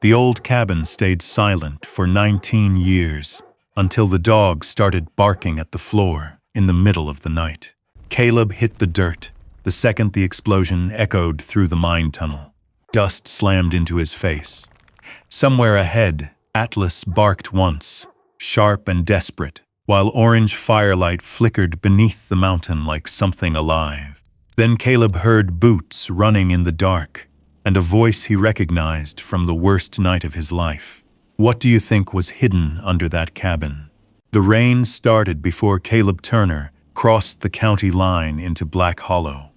The old cabin stayed silent for 19 years, until the dog started barking at the floor in the middle of the night. Caleb hit the dirt the second the explosion echoed through the mine tunnel. Dust slammed into his face. Somewhere ahead, Atlas barked once, sharp and desperate, while orange firelight flickered beneath the mountain like something alive. Then Caleb heard boots running in the dark, and a voice he recognized from the worst night of his life. What do you think was hidden under that cabin? The rain started before Caleb Turner crossed the county line into Black Hollow.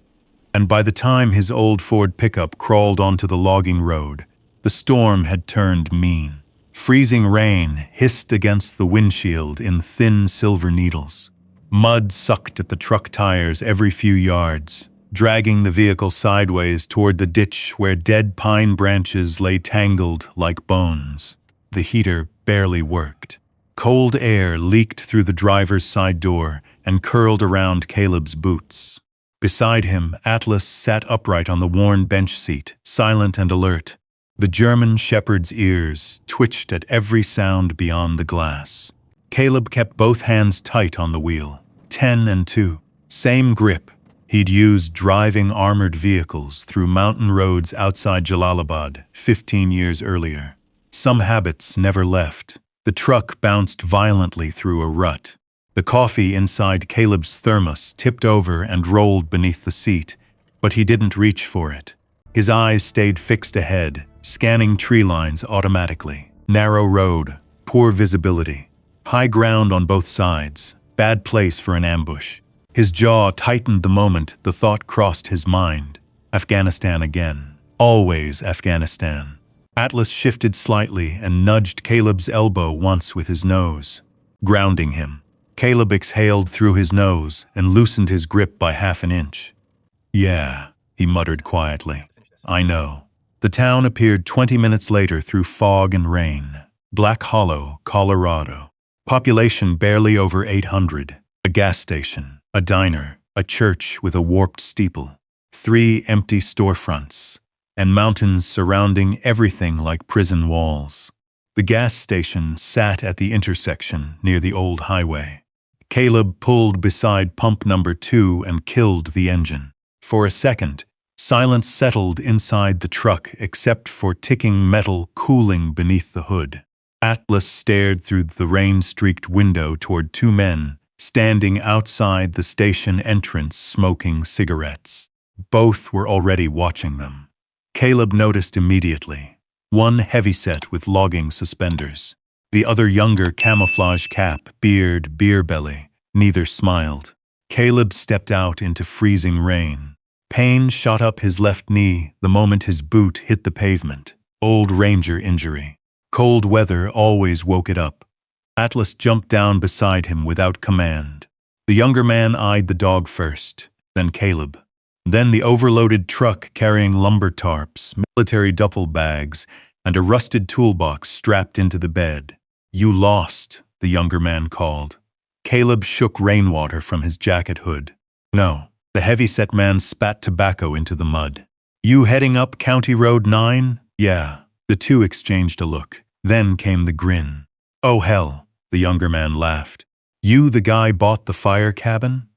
And by the time his old Ford pickup crawled onto the logging road, the storm had turned mean. Freezing rain hissed against the windshield in thin silver needles. Mud sucked at the truck tires every few yards, dragging the vehicle sideways toward the ditch where dead pine branches lay tangled like bones. The heater barely worked. Cold air leaked through the driver's side door and curled around Caleb's boots. Beside him, Atlas sat upright on the worn bench seat, silent and alert. The German shepherd's ears twitched at every sound beyond the glass. Caleb kept both hands tight on the wheel, 10 and 2. Same grip he'd used driving armored vehicles through mountain roads outside Jalalabad 15 years earlier. Some habits never left. The truck bounced violently through a rut. The coffee inside Caleb's thermos tipped over and rolled beneath the seat, but he didn't reach for it. His eyes stayed fixed ahead, scanning tree lines automatically. Narrow road, poor visibility, high ground on both sides, bad place for an ambush. His jaw tightened the moment the thought crossed his mind. Afghanistan again. Always Afghanistan. Atlas shifted slightly and nudged Caleb's elbow once with his nose, grounding him. Caleb exhaled through his nose and loosened his grip by half an inch. Yeah, he muttered quietly. I know. The town appeared 20 minutes later through fog and rain. Black Hollow, Colorado. Population barely over 800. A gas station, a diner, a church with a warped steeple, 3 empty storefronts, and mountains surrounding everything like prison walls. The gas station sat at the intersection near the old highway. Caleb pulled beside pump number 2 and killed the engine. For a second, silence settled inside the truck except for ticking metal cooling beneath the hood. Atlas stared through the rain-streaked window toward 2 men standing outside the station entrance smoking cigarettes. Both were already watching them. Caleb noticed immediately. One heavyset with logging suspenders. The other younger camouflage cap, beard, beer belly. Neither smiled. Caleb stepped out into freezing rain. Pain shot up his left knee the moment his boot hit the pavement. Old Ranger injury. Cold weather always woke it up. Atlas jumped down beside him without command. The younger man eyed the dog first, then Caleb. Then the overloaded truck carrying lumber tarps, military duffel bags, and a rusted toolbox strapped into the bed. You lost, the younger man called. Caleb shook rainwater from his jacket hood. No, the heavy-set man spat tobacco into the mud. You heading up County Road 9? Yeah. The two exchanged a look. Then came the grin. Oh hell, the younger man laughed. You the guy bought the fire cabin?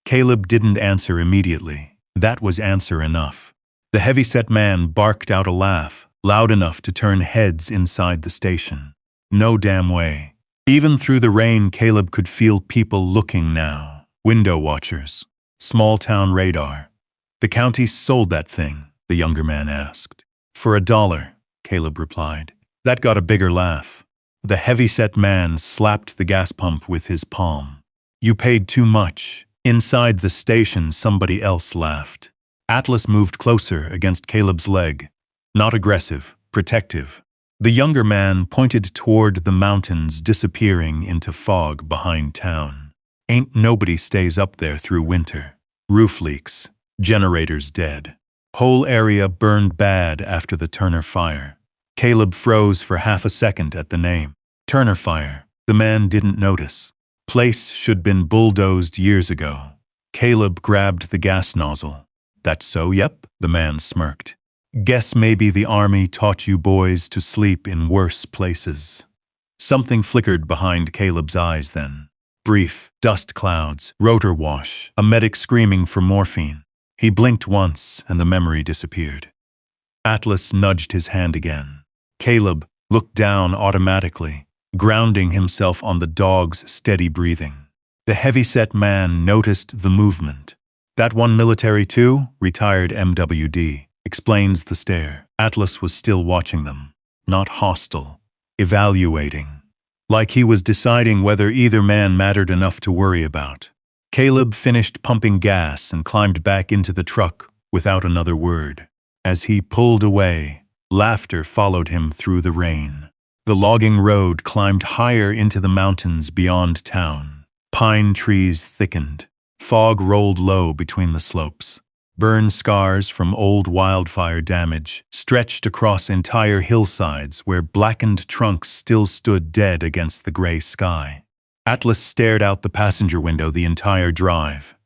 Caleb didn't answer immediately. That was answer enough. The heavy-set man barked out a laugh, loud enough to turn heads inside the station. No damn way. Even through the rain, Caleb could feel people looking now. Window watchers. Small-town radar. The county sold that thing, the younger man asked. For $1, Caleb replied. That got a bigger laugh. The heavy-set man slapped the gas pump with his palm. You paid too much. Inside the station, somebody else laughed. Atlas moved closer against Caleb's leg. Not aggressive, protective. The younger man pointed toward the mountains disappearing into fog behind town. Ain't nobody stays up there through winter. Roof leaks. Generators dead. Whole area burned bad after the Turner fire. Caleb froze for half a second at the name. Turner fire. The man didn't notice. Place should been bulldozed years ago. Caleb grabbed the gas nozzle. That so? Yep, the man smirked. Guess maybe the army taught you boys to sleep in worse places. Something flickered behind Caleb's eyes then. Brief, dust clouds, rotor wash, a medic screaming for morphine. He blinked once and the memory disappeared. Atlas nudged his hand again. Caleb looked down automatically, grounding himself on the dog's steady breathing. The heavy-set man noticed the movement. That one military too, retired MWD, explains the stare. Atlas was still watching them, not hostile, evaluating, like he was deciding whether either man mattered enough to worry about. Caleb finished pumping gas and climbed back into the truck without another word. As he pulled away, laughter followed him through the rain. The logging road climbed higher into the mountains beyond town. Pine trees thickened. Fog rolled low between the slopes. Burn scars from old wildfire damage stretched across entire hillsides where blackened trunks still stood dead against the gray sky. Atlas stared out the passenger window the entire drive.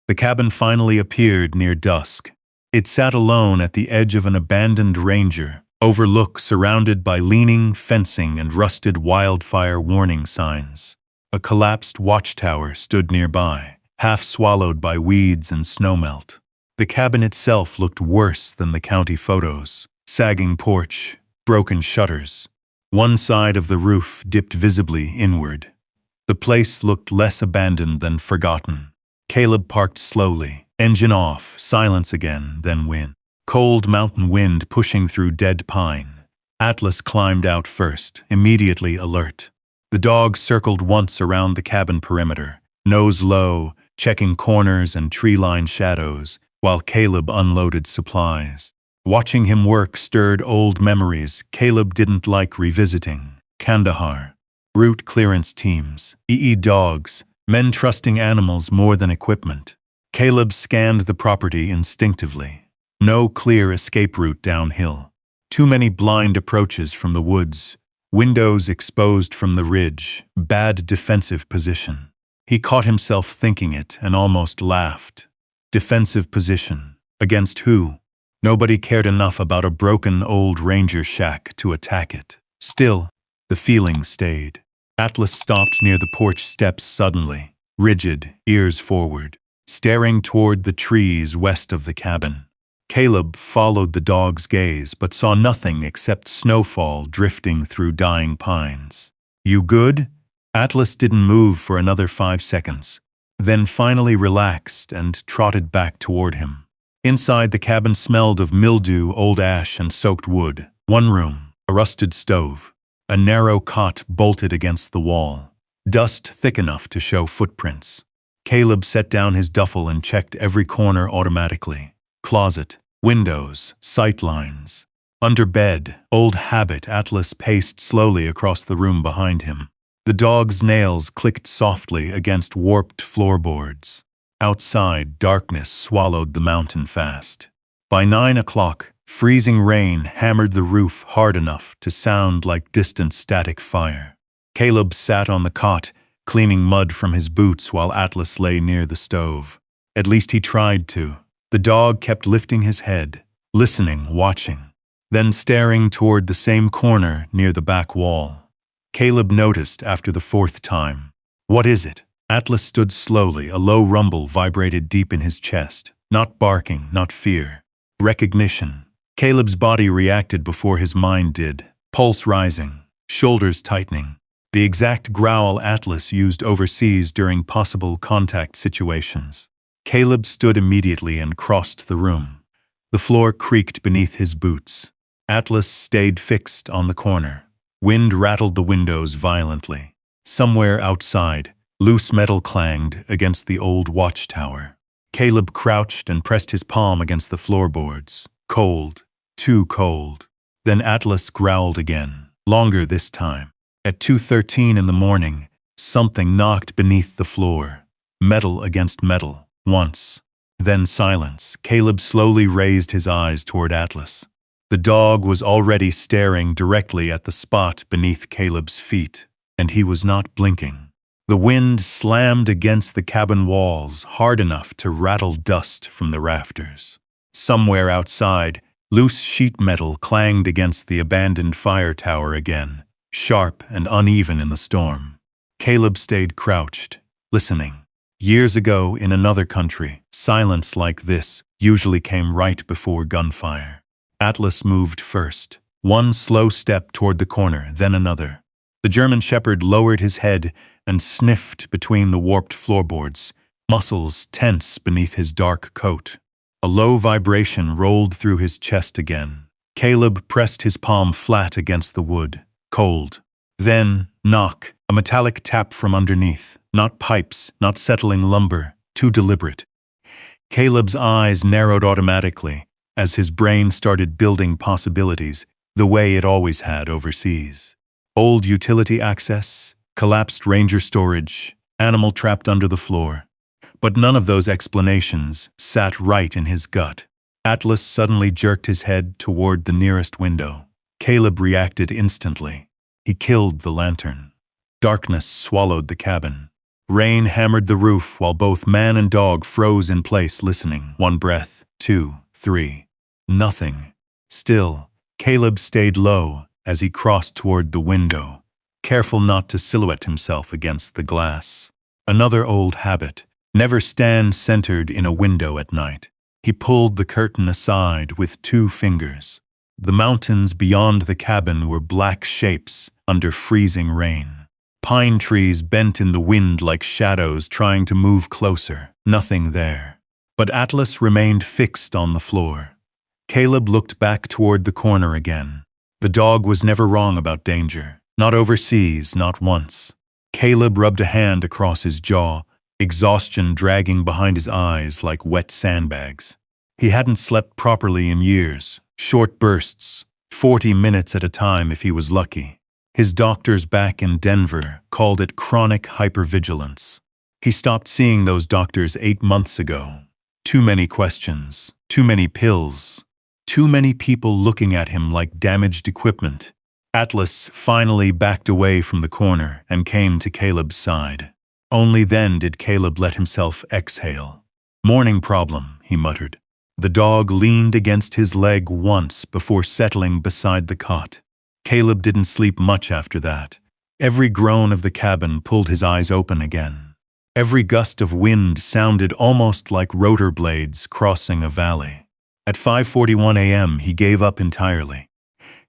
The cabin finally appeared near dusk. It sat alone at the edge of an abandoned ranger, overlook surrounded by leaning fencing and rusted wildfire warning signs. A collapsed watchtower stood nearby, half swallowed by weeds and snowmelt. The cabin itself looked worse than the county photos. Sagging porch, broken shutters. One side of the roof dipped visibly inward. The place looked less abandoned than forgotten. Caleb parked slowly, engine off, silence again, then wind. Cold mountain wind pushing through dead pine. Atlas climbed out first, immediately alert. The dog circled once around the cabin perimeter, nose low, checking corners and tree-lined shadows, while Caleb unloaded supplies. Watching him work stirred old memories Caleb didn't like revisiting. Kandahar. Route clearance teams. EE dogs. Men trusting animals more than equipment. Caleb scanned the property instinctively. No clear escape route downhill. Too many blind approaches from the woods. Windows exposed from the ridge. Bad defensive position. He caught himself thinking it and almost laughed. Defensive position. Against who? Nobody cared enough about a broken old ranger shack to attack it. Still, the feeling stayed. Atlas stopped near the porch steps suddenly, rigid, ears forward, staring toward the trees west of the cabin. Caleb followed the dog's gaze but saw nothing except snowfall drifting through dying pines. "You good?" Atlas didn't move for another 5 seconds, then finally relaxed and trotted back toward him. Inside, the cabin smelled of mildew, old ash, and soaked wood. One room, a rusted stove, a narrow cot bolted against the wall, dust thick enough to show footprints. Caleb set down his duffel and checked every corner automatically. Closet, windows, sight lines. Under bed, old habit, Atlas paced slowly across the room behind him. The dog's nails clicked softly against warped floorboards. Outside, darkness swallowed the mountain fast. By 9 o'clock, freezing rain hammered the roof hard enough to sound like distant static fire. Caleb sat on the cot, cleaning mud from his boots while Atlas lay near the stove. At least he tried to. The dog kept lifting his head, listening, watching, then staring toward the same corner near the back wall. Caleb noticed after the 4th time. "What is it?" Atlas stood slowly, a low rumble vibrated deep in his chest. Not barking, not fear. Recognition. Caleb's body reacted before his mind did. Pulse rising, shoulders tightening. The exact growl Atlas used overseas during possible contact situations. Caleb stood immediately and crossed the room. The floor creaked beneath his boots. Atlas stayed fixed on the corner. Wind rattled the windows violently. Somewhere outside, loose metal clanged against the old watchtower. Caleb crouched and pressed his palm against the floorboards. Cold, too cold. Then Atlas growled again, longer this time. At 2:13 in the morning, something knocked beneath the floor. Metal against metal, once. Then silence. Caleb slowly raised his eyes toward Atlas. The dog was already staring directly at the spot beneath Caleb's feet, and he was not blinking. The wind slammed against the cabin walls hard enough to rattle dust from the rafters. Somewhere outside, Loose sheet metal clanged against the abandoned fire tower again, sharp and uneven in the storm. Caleb stayed crouched, listening. Years ago, in another country, silence like this usually came right before gunfire. Atlas moved first, one slow step toward the corner, then another. The German shepherd lowered his head and sniffed between the warped floorboards, muscles tense beneath his dark coat. A low vibration rolled through his chest again. Caleb pressed his palm flat against the wood, cold. Then, knock, a metallic tap from underneath. Not pipes, not settling lumber, too deliberate. Caleb's eyes narrowed automatically as his brain started building possibilities the way it always had overseas. Old utility access, collapsed ranger storage, animal trapped under the floor. But none of those explanations sat right in his gut. Atlas suddenly jerked his head toward the nearest window. Caleb reacted instantly. He killed the lantern. Darkness swallowed the cabin. Rain hammered the roof while both man and dog froze in place listening. 1 breath, 2, 3. Nothing. Still, Caleb stayed low as he crossed toward the window, careful not to silhouette himself against the glass. Another old habit. Never stand centered in a window at night. He pulled the curtain aside with 2 fingers. The mountains beyond the cabin were black shapes under freezing rain. Pine trees bent in the wind like shadows trying to move closer. Nothing there. But Atlas remained fixed on the floor. Caleb looked back toward the corner again. The dog was never wrong about danger. Not overseas, not once. Caleb rubbed a hand across his jaw, exhaustion dragging behind his eyes like wet sandbags. He hadn't slept properly in years. Short bursts, 40 minutes at a time if he was lucky. His doctors back in Denver called it chronic hypervigilance. He stopped seeing those doctors 8 months ago. Too many questions, too many pills, too many people looking at him like damaged equipment. Atlas finally backed away from the corner and came to Caleb's side. Only then did Caleb let himself exhale. "Morning problem," he muttered. The dog leaned against his leg once before settling beside the cot. Caleb didn't sleep much after that. Every groan of the cabin pulled his eyes open again. Every gust of wind sounded almost like rotor blades crossing a valley. At 5:41 a.m. he gave up entirely.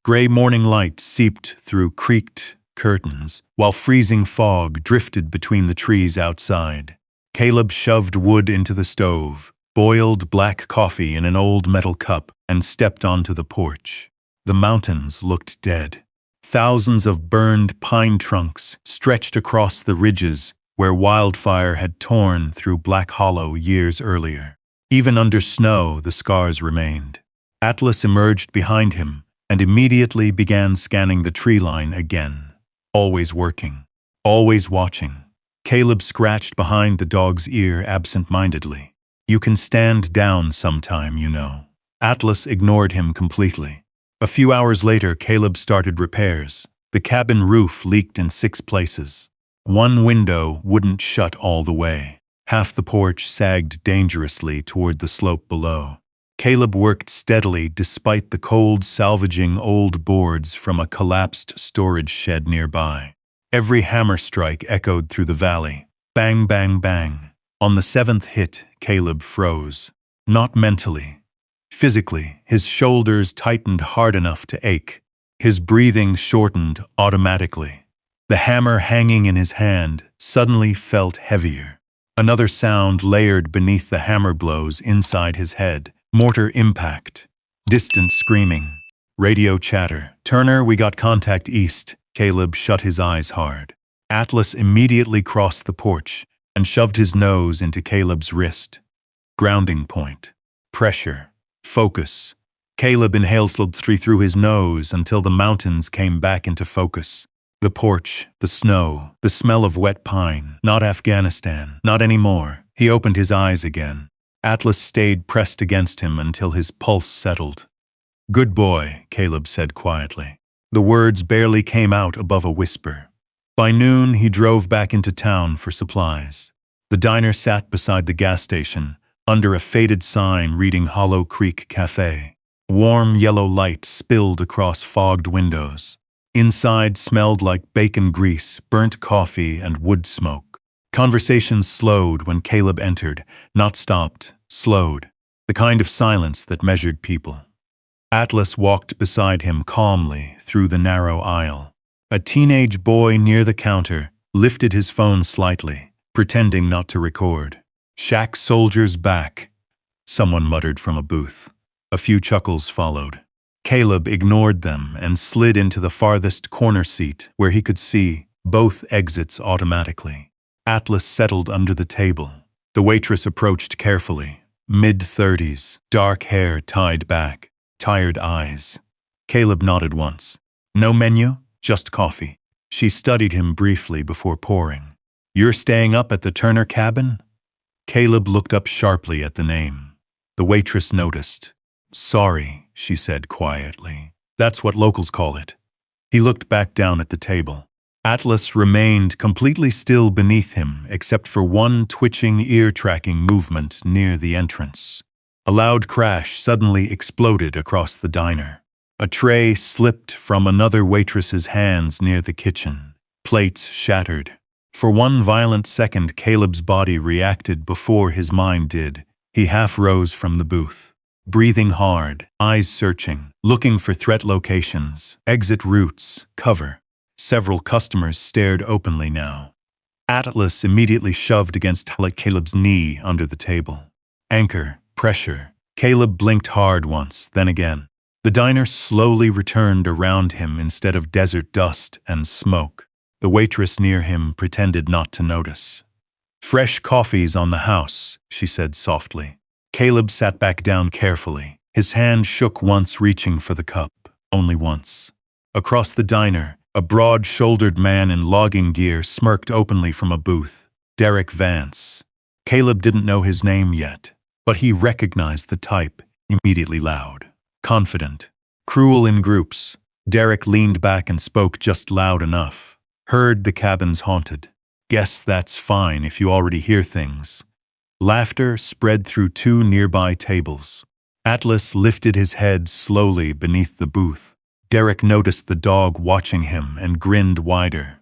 Gray morning light seeped through creaked curtains, while freezing fog drifted between the trees outside. Caleb shoved wood into the stove, boiled black coffee in an old metal cup, and stepped onto the porch. The mountains looked dead. Thousands of burned pine trunks stretched across the ridges where wildfire had torn through Black Hollow years earlier. Even under snow, the scars remained. Atlas emerged behind him and immediately began scanning the tree line again. Always working, always watching. Caleb scratched behind the dog's ear absent-mindedly. "You can stand down sometime, you know." Atlas ignored him completely. A few hours later, Caleb started repairs. The cabin roof leaked in 6 places. One window wouldn't shut all the way. Half the porch sagged dangerously toward the slope below. Caleb worked steadily despite the cold salvaging old boards from a collapsed storage shed nearby. Every hammer strike echoed through the valley. Bang, bang, bang. On the 7th hit, Caleb froze. Not mentally. Physically, his shoulders tightened hard enough to ache. His breathing shortened automatically. The hammer hanging in his hand suddenly felt heavier. Another sound layered beneath the hammer blows inside his head. Mortar impact. Distant screaming. Radio chatter. "Turner, we got contact east." Caleb shut his eyes hard. Atlas immediately crossed the porch and shoved his nose into Caleb's wrist. Grounding point. Pressure. Focus. Caleb inhaled slowly through his nose until the mountains came back into focus. The porch, the snow, the smell of wet pine. Not Afghanistan. Not anymore. He opened his eyes again. Atlas stayed pressed against him until his pulse settled. "Good boy," Caleb said quietly. The words barely came out above a whisper. By noon, he drove back into town for supplies. The diner sat beside the gas station, under a faded sign reading Hollow Creek Cafe. Warm yellow light spilled across fogged windows. Inside smelled like bacon grease, burnt coffee, and wood smoke. Conversations slowed when Caleb entered, not stopped, slowed. The kind of silence that measured people. Atlas walked beside him calmly through the narrow aisle. A teenage boy near the counter lifted his phone slightly, pretending not to record. "Shack soldiers back," someone muttered from a booth. A few chuckles followed. Caleb ignored them and slid into the farthest corner seat where he could see both exits automatically. Atlas settled under the table. The waitress approached carefully. Mid-30s, dark hair tied back, tired eyes. Caleb nodded once. "No menu, just coffee." She studied him briefly before pouring. "You're staying up at the Turner cabin?" Caleb looked up sharply at the name. The waitress noticed. "Sorry," she said quietly. "That's what locals call it." He looked back down at the table. Atlas remained completely still beneath him except for one twitching ear-tracking movement near the entrance. A loud crash suddenly exploded across the diner. A tray slipped from another waitress's hands near the kitchen. Plates shattered. For one violent second, Caleb's body reacted before his mind did. He half rose from the booth. Breathing hard, eyes searching, looking for threat locations, exit routes, cover. Several customers stared openly now. Atlas immediately shoved against Caleb's knee under the table. Anchor, pressure. Caleb blinked hard once, then again. The diner slowly returned around him instead of desert dust and smoke. The waitress near him pretended not to notice. "Fresh coffee's on the house," she said softly. Caleb sat back down carefully. His hand shook once, reaching for the cup. Only once. Across the diner, a broad-shouldered man in logging gear smirked openly from a booth. Derek Vance. Caleb didn't know his name yet, but he recognized the type, immediately loud. Confident. Cruel in groups. Derek leaned back and spoke just loud enough. "Heard the cabin's haunted. Guess that's fine if you already hear things." Laughter spread through two nearby tables. Atlas lifted his head slowly beneath the booth. Derek noticed the dog watching him and grinned wider.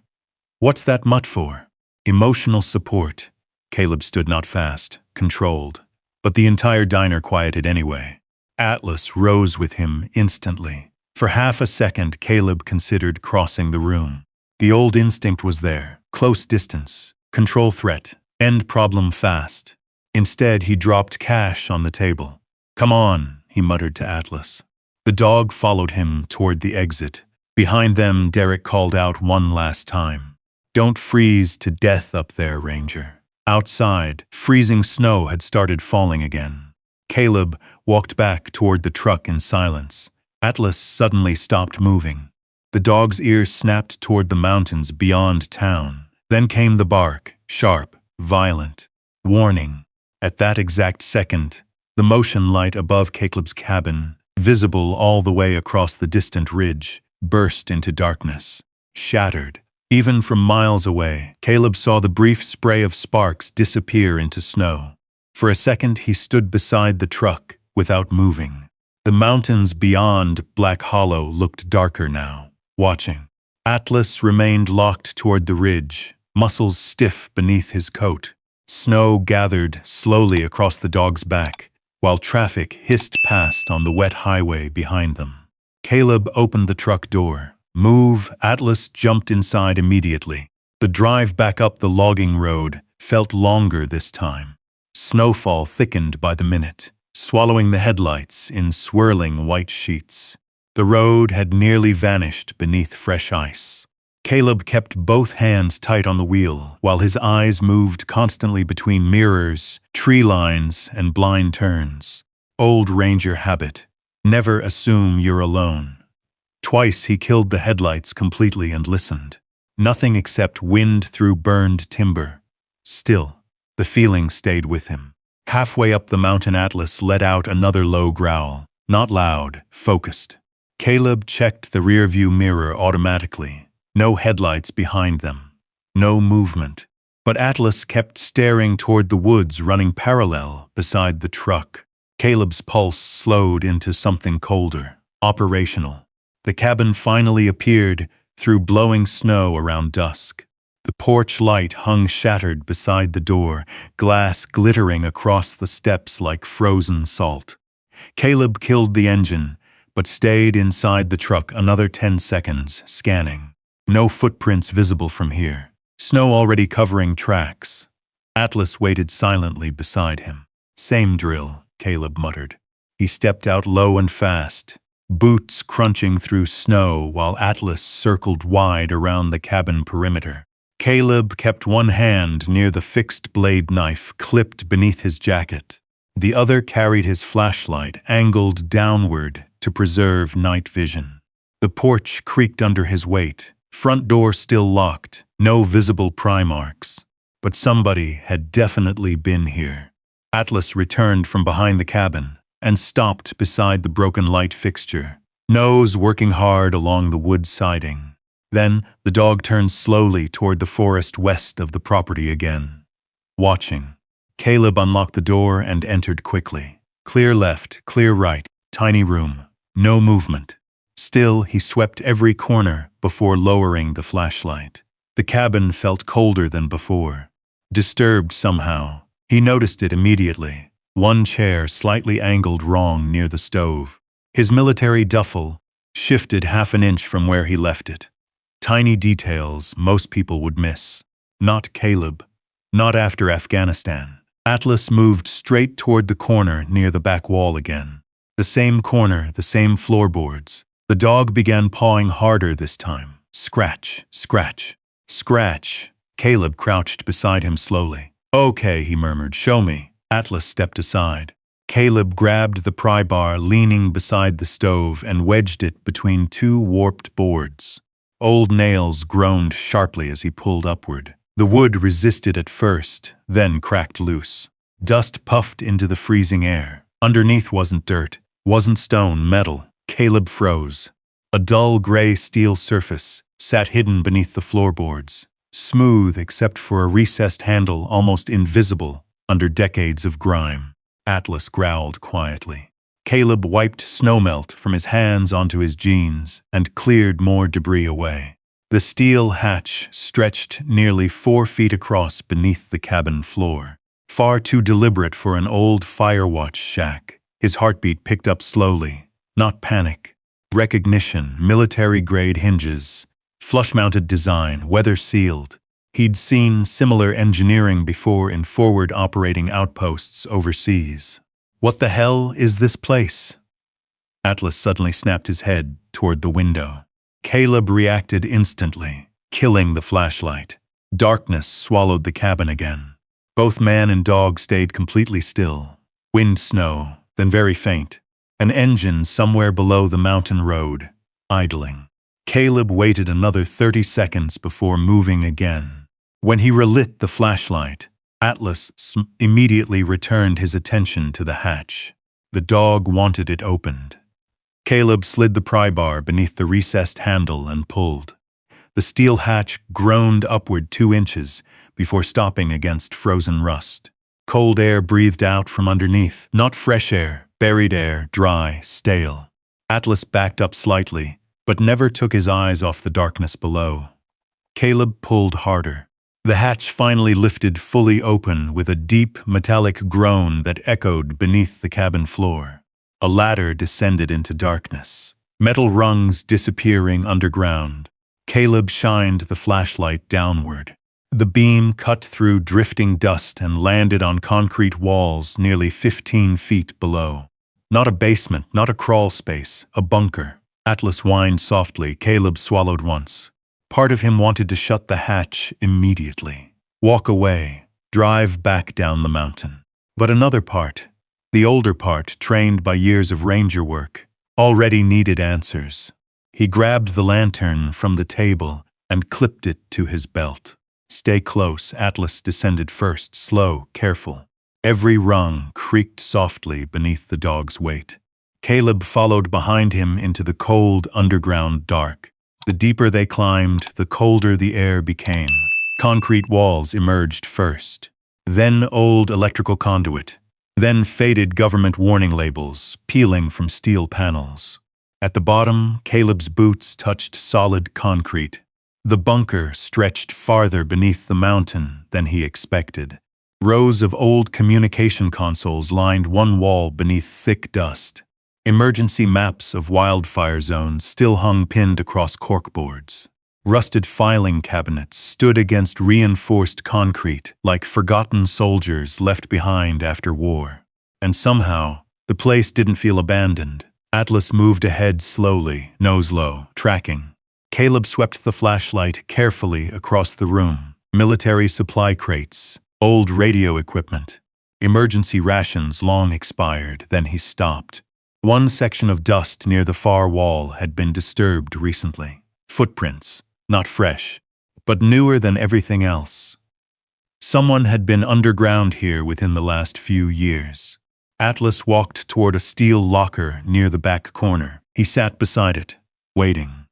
"What's that mutt for?" "Emotional support." Caleb stood not fast, controlled. But the entire diner quieted anyway. Atlas rose with him instantly. For half a second, Caleb considered crossing the room. The old instinct was there. Close distance. Control threat. End problem fast. Instead, he dropped cash on the table. "Come on," he muttered to Atlas. The dog followed him toward the exit. Behind them, Derek called out one last time. "Don't freeze to death up there, Ranger." Outside, freezing snow had started falling again. Caleb walked back toward the truck in silence. Atlas suddenly stopped moving. The dog's ears snapped toward the mountains beyond town. Then came the bark, sharp, violent. Warning. At that exact second, the motion light above Caleb's cabin, visible all the way across the distant ridge, burst into darkness. Shattered. Even from miles away, Caleb saw the brief spray of sparks disappear into snow. For a second, he stood beside the truck, without moving. The mountains beyond Black Hollow looked darker now, watching. Atlas remained locked toward the ridge, muscles stiff beneath his coat. Snow gathered slowly across the dog's back, while traffic hissed past on the wet highway behind them. Caleb opened the truck door. "Move." Atlas jumped inside immediately. The drive back up the logging road felt longer this time. Snowfall thickened by the minute, swallowing the headlights in swirling white sheets. The road had nearly vanished beneath fresh ice. Caleb kept both hands tight on the wheel, while his eyes moved constantly between mirrors, tree lines, and blind turns. Old Ranger habit. Never assume you're alone. Twice he killed the headlights completely and listened. Nothing except wind through burned timber. Still, the feeling stayed with him. Halfway up the mountain, Atlas let out another low growl. Not loud, focused. Caleb checked the rearview mirror automatically. No headlights behind them. No movement. But Atlas kept staring toward the woods running parallel beside the truck. Caleb's pulse slowed into something colder, operational. The cabin finally appeared through blowing snow around dusk. The porch light hung shattered beside the door, glass glittering across the steps like frozen salt. Caleb killed the engine, but stayed inside the truck another 10 seconds, scanning. No footprints visible from here. Snow already covering tracks. Atlas waited silently beside him. Same drill, Caleb muttered. He stepped out low and fast, boots crunching through snow while Atlas circled wide around the cabin perimeter. Caleb kept one hand near the fixed blade knife clipped beneath his jacket. The other carried his flashlight angled downward to preserve night vision. The porch creaked under his weight. Front door still locked, no visible pry marks. But somebody had definitely been here. Atlas returned from behind the cabin and stopped beside the broken light fixture, nose working hard along the wood siding. Then the dog turned slowly toward the forest west of the property again. Watching, Caleb unlocked the door and entered quickly. Clear left, clear right, tiny room, no movement. Still, he swept every corner before lowering the flashlight. The cabin felt colder than before. Disturbed somehow, he noticed it immediately. One chair slightly angled wrong near the stove. His military duffel shifted half an inch from where he left it. Tiny details most people would miss. Not Caleb. Not after Afghanistan. Atlas moved straight toward the corner near the back wall again. The same corner, the same floorboards. The dog began pawing harder this time. Scratch, scratch, scratch. Caleb crouched beside him slowly. Okay, he murmured, show me. Atlas stepped aside. Caleb grabbed the pry bar leaning beside the stove and wedged it between two warped boards. Old nails groaned sharply as he pulled upward. The wood resisted at first, then cracked loose. Dust puffed into the freezing air. Underneath wasn't dirt, wasn't stone, metal. Caleb froze. A dull gray steel surface sat hidden beneath the floorboards, smooth except for a recessed handle almost invisible under decades of grime. Atlas growled quietly. Caleb wiped snowmelt from his hands onto his jeans and cleared more debris away. The steel hatch stretched nearly 4 feet across beneath the cabin floor. Far too deliberate for an old firewatch shack. His heartbeat picked up slowly. Not panic. Recognition, military-grade hinges, flush-mounted design, weather-sealed. He'd seen similar engineering before in forward operating outposts overseas. What the hell is this place? Atlas suddenly snapped his head toward the window. Caleb reacted instantly, killing the flashlight. Darkness swallowed the cabin again. Both man and dog stayed completely still. Wind, snow, then very faint. An engine somewhere below the mountain road, idling. Caleb waited another 30 seconds before moving again. When he relit the flashlight, Atlas immediately returned his attention to the hatch. The dog wanted it opened. Caleb slid the pry bar beneath the recessed handle and pulled. The steel hatch groaned upward 2 inches before stopping against frozen rust. Cold air breathed out from underneath, not fresh air, buried air, dry, stale. Atlas backed up slightly, but never took his eyes off the darkness below. Caleb pulled harder. The hatch finally lifted fully open with a deep, metallic groan that echoed beneath the cabin floor. A ladder descended into darkness, metal rungs disappearing underground. Caleb shined the flashlight downward. The beam cut through drifting dust and landed on concrete walls nearly 15 feet below. Not a basement, not a crawl space, a bunker. Atlas whined softly. Caleb swallowed once. Part of him wanted to shut the hatch immediately. Walk away, drive back down the mountain. But another part, the older part, trained by years of ranger work, already needed answers. He grabbed the lantern from the table and clipped it to his belt. Stay close. Atlas descended first, slow, careful. Every rung creaked softly beneath the dog's weight. Caleb followed behind him into the cold underground dark. The deeper they climbed, the colder the air became. Concrete walls emerged first. Then old electrical conduit. Then faded government warning labels peeling from steel panels. At the bottom, Caleb's boots touched solid concrete. The bunker stretched farther beneath the mountain than he expected. Rows of old communication consoles lined one wall beneath thick dust. Emergency maps of wildfire zones still hung pinned across corkboards. Rusted filing cabinets stood against reinforced concrete like forgotten soldiers left behind after war. And somehow, the place didn't feel abandoned. Atlas moved ahead slowly, nose low, tracking. Caleb swept the flashlight carefully across the room. Military supply crates, old radio equipment, emergency rations long expired. Then he stopped. One section of dust near the far wall had been disturbed recently. Footprints, not fresh, but newer than everything else. Someone had been underground here within the last few years. Atlas walked toward a steel locker near the back corner. He sat beside it, waiting.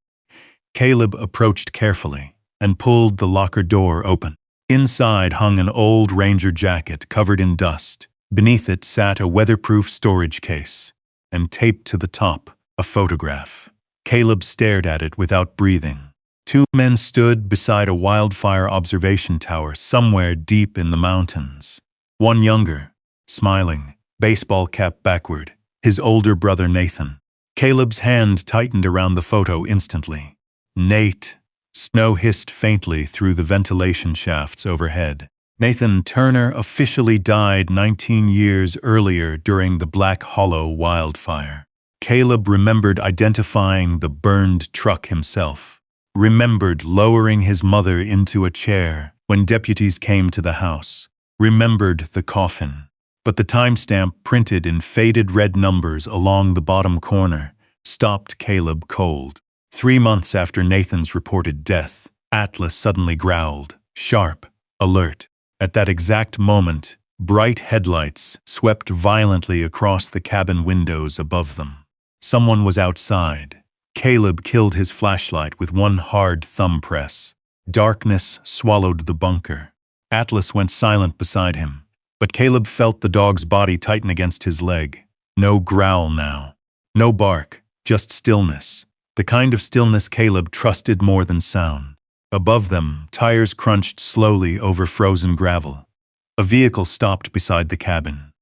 Caleb approached carefully and pulled the locker door open. Inside hung an old ranger jacket covered in dust. Beneath it sat a weatherproof storage case, and taped to the top, a photograph. Caleb stared at it without breathing. Two men stood beside a wildfire observation tower somewhere deep in the mountains. One younger, smiling, baseball cap backward, his older brother Nathan. Caleb's hand tightened around the photo instantly. Nate. Snow hissed faintly through the ventilation shafts overhead. Nathan Turner officially died 19 years earlier during the Black Hollow wildfire. Caleb remembered identifying the burned truck himself. Remembered lowering his mother into a chair when deputies came to the house. Remembered the coffin. But the timestamp printed in faded red numbers along the bottom corner stopped Caleb cold. 3 months after Nathan's reported death, Atlas suddenly growled, sharp, alert. At that exact moment, bright headlights swept violently across the cabin windows above them. Someone was outside. Caleb killed his flashlight with one hard thumb press. Darkness swallowed the bunker. Atlas went silent beside him, but Caleb felt the dog's body tighten against his leg. No growl now. No bark, just stillness. The kind of stillness Caleb trusted more than sound. Above them, tires crunched slowly over frozen gravel. A vehicle stopped beside the cabin.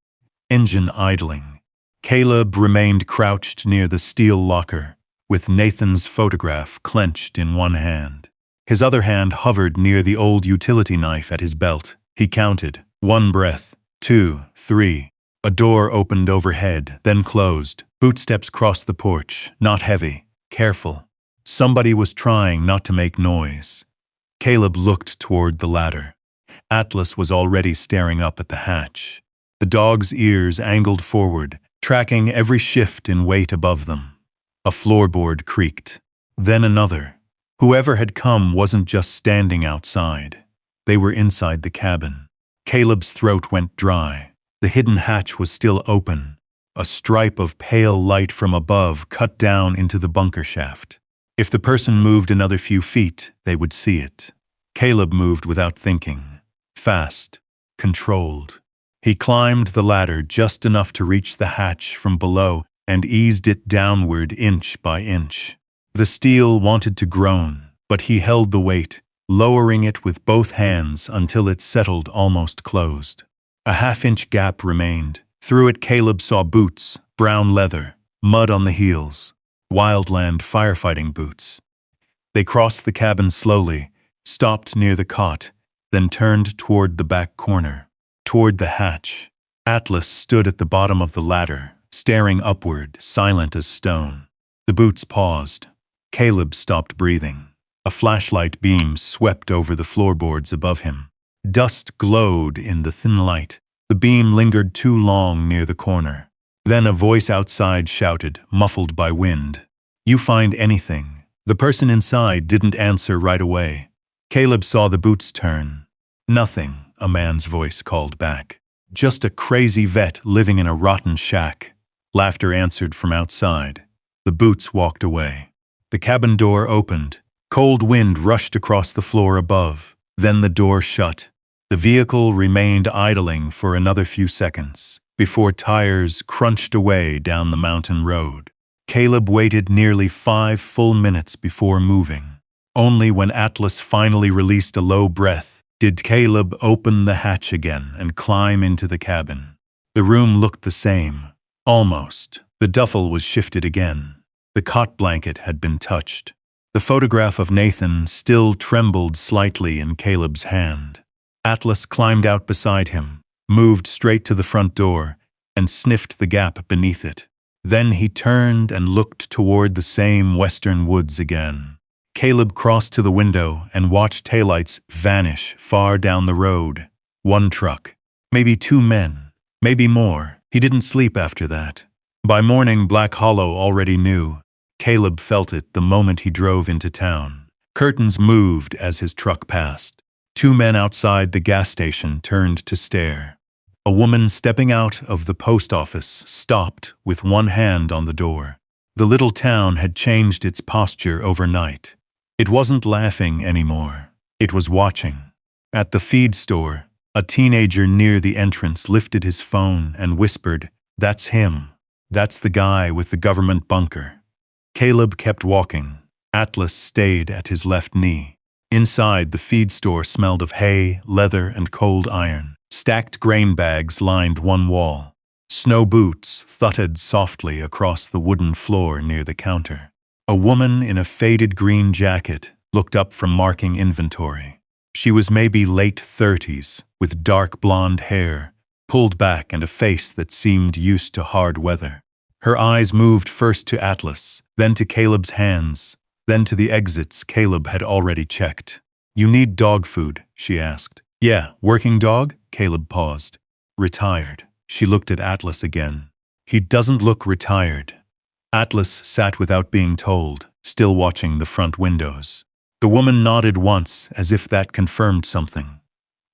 Engine idling. Caleb remained crouched near the steel locker, with Nathan's photograph clenched in one hand. His other hand hovered near the old utility knife at his belt. He counted. 1 breath, 2, 3. A door opened overhead, then closed. Footsteps crossed the porch, not heavy. Careful. Somebody was trying not to make noise. Caleb looked toward the ladder. Atlas was already staring up at the hatch. The dog's ears angled forward, tracking every shift in weight above them. A floorboard creaked. Then another. Whoever had come wasn't just standing outside. They were inside the cabin. Caleb's throat went dry. The hidden hatch was still open. A stripe of pale light from above cut down into the bunker shaft. If the person moved another few feet, they would see it. Caleb moved without thinking. Fast. Controlled. He climbed the ladder just enough to reach the hatch from below and eased it downward inch by inch. The steel wanted to groan, but he held the weight, lowering it with both hands until it settled almost closed. A half-inch gap remained. Through it Caleb saw boots, brown leather, mud on the heels, wildland firefighting boots. They crossed the cabin slowly, stopped near the cot, then turned toward the back corner, toward the hatch. Atlas stood at the bottom of the ladder, staring upward, silent as stone. The boots paused. Caleb stopped breathing. A flashlight beam swept over the floorboards above him. Dust glowed in the thin light. The beam lingered too long near the corner. Then a voice outside shouted, muffled by wind. "You find anything?" The person inside didn't answer right away. Caleb saw the boots turn. "Nothing," a man's voice called back. "Just a crazy vet living in a rotten shack." Laughter answered from outside. The boots walked away. The cabin door opened. Cold wind rushed across the floor above. Then the door shut. The vehicle remained idling for another few seconds. before tires crunched away down the mountain road. Caleb waited nearly 5 full minutes before moving. Only when Atlas finally released a low breath did Caleb open the hatch again and climb into the cabin. The room looked the same. Almost. The duffel was shifted again. The cot blanket had been touched. The photograph of Nathan still trembled slightly in Caleb's hand. Atlas climbed out beside him, moved straight to the front door, and sniffed the gap beneath it. Then he turned and looked toward the same western woods again. Caleb crossed to the window and watched taillights vanish far down the road. 1 truck. Maybe 2 men. Maybe more. He didn't sleep after that. By morning, Black Hollow already knew. Caleb felt it the moment he drove into town. Curtains moved as his truck passed. 2 men outside the gas station turned to stare. A woman stepping out of the post office stopped with one hand on the door. The little town had changed its posture overnight. It wasn't laughing anymore. It was watching. At the feed store, a teenager near the entrance lifted his phone and whispered, "That's him. That's the guy with the government bunker." Caleb kept walking. Atlas stayed at his left knee. Inside, the feed store smelled of hay, leather, and cold iron. Stacked grain bags lined one wall. Snow boots thudded softly across the wooden floor near the counter. A woman in a faded green jacket looked up from marking inventory. She was maybe late 30s, with dark blonde hair, pulled back and a face that seemed used to hard weather. Her eyes moved first to Atlas, then to Caleb's hands, then to the exits Caleb had already checked. "You need dog food?" she asked. "Yeah, working dog?" Caleb paused. "Retired." She looked at Atlas again. "He doesn't look retired." Atlas sat without being told, still watching the front windows. The woman nodded once, as if that confirmed something.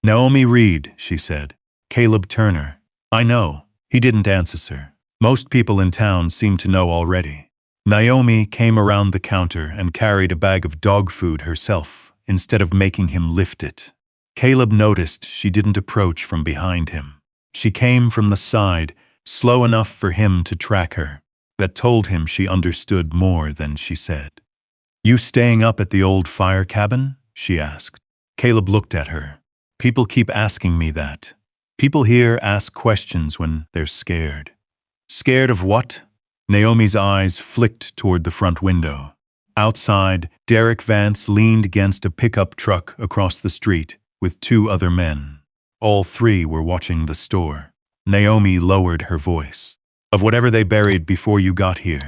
"Naomi Reed," she said. "Caleb Turner." "I know." He didn't answer. Most people in town seemed to know already. Naomi came around the counter and carried a bag of dog food herself, instead of making him lift it. Caleb noticed she didn't approach from behind him. She came from the side, slow enough for him to track her. That told him she understood more than she said. "You staying up at the old fire cabin?" she asked. Caleb looked at her. "People keep asking me that. People here ask questions when they're scared." "Scared of what?" Naomi's eyes flicked toward the front window. Outside, Derek Vance leaned against a pickup truck across the street with 2 other men. All 3 were watching the store. Naomi lowered her voice. "Of whatever they buried before you got here."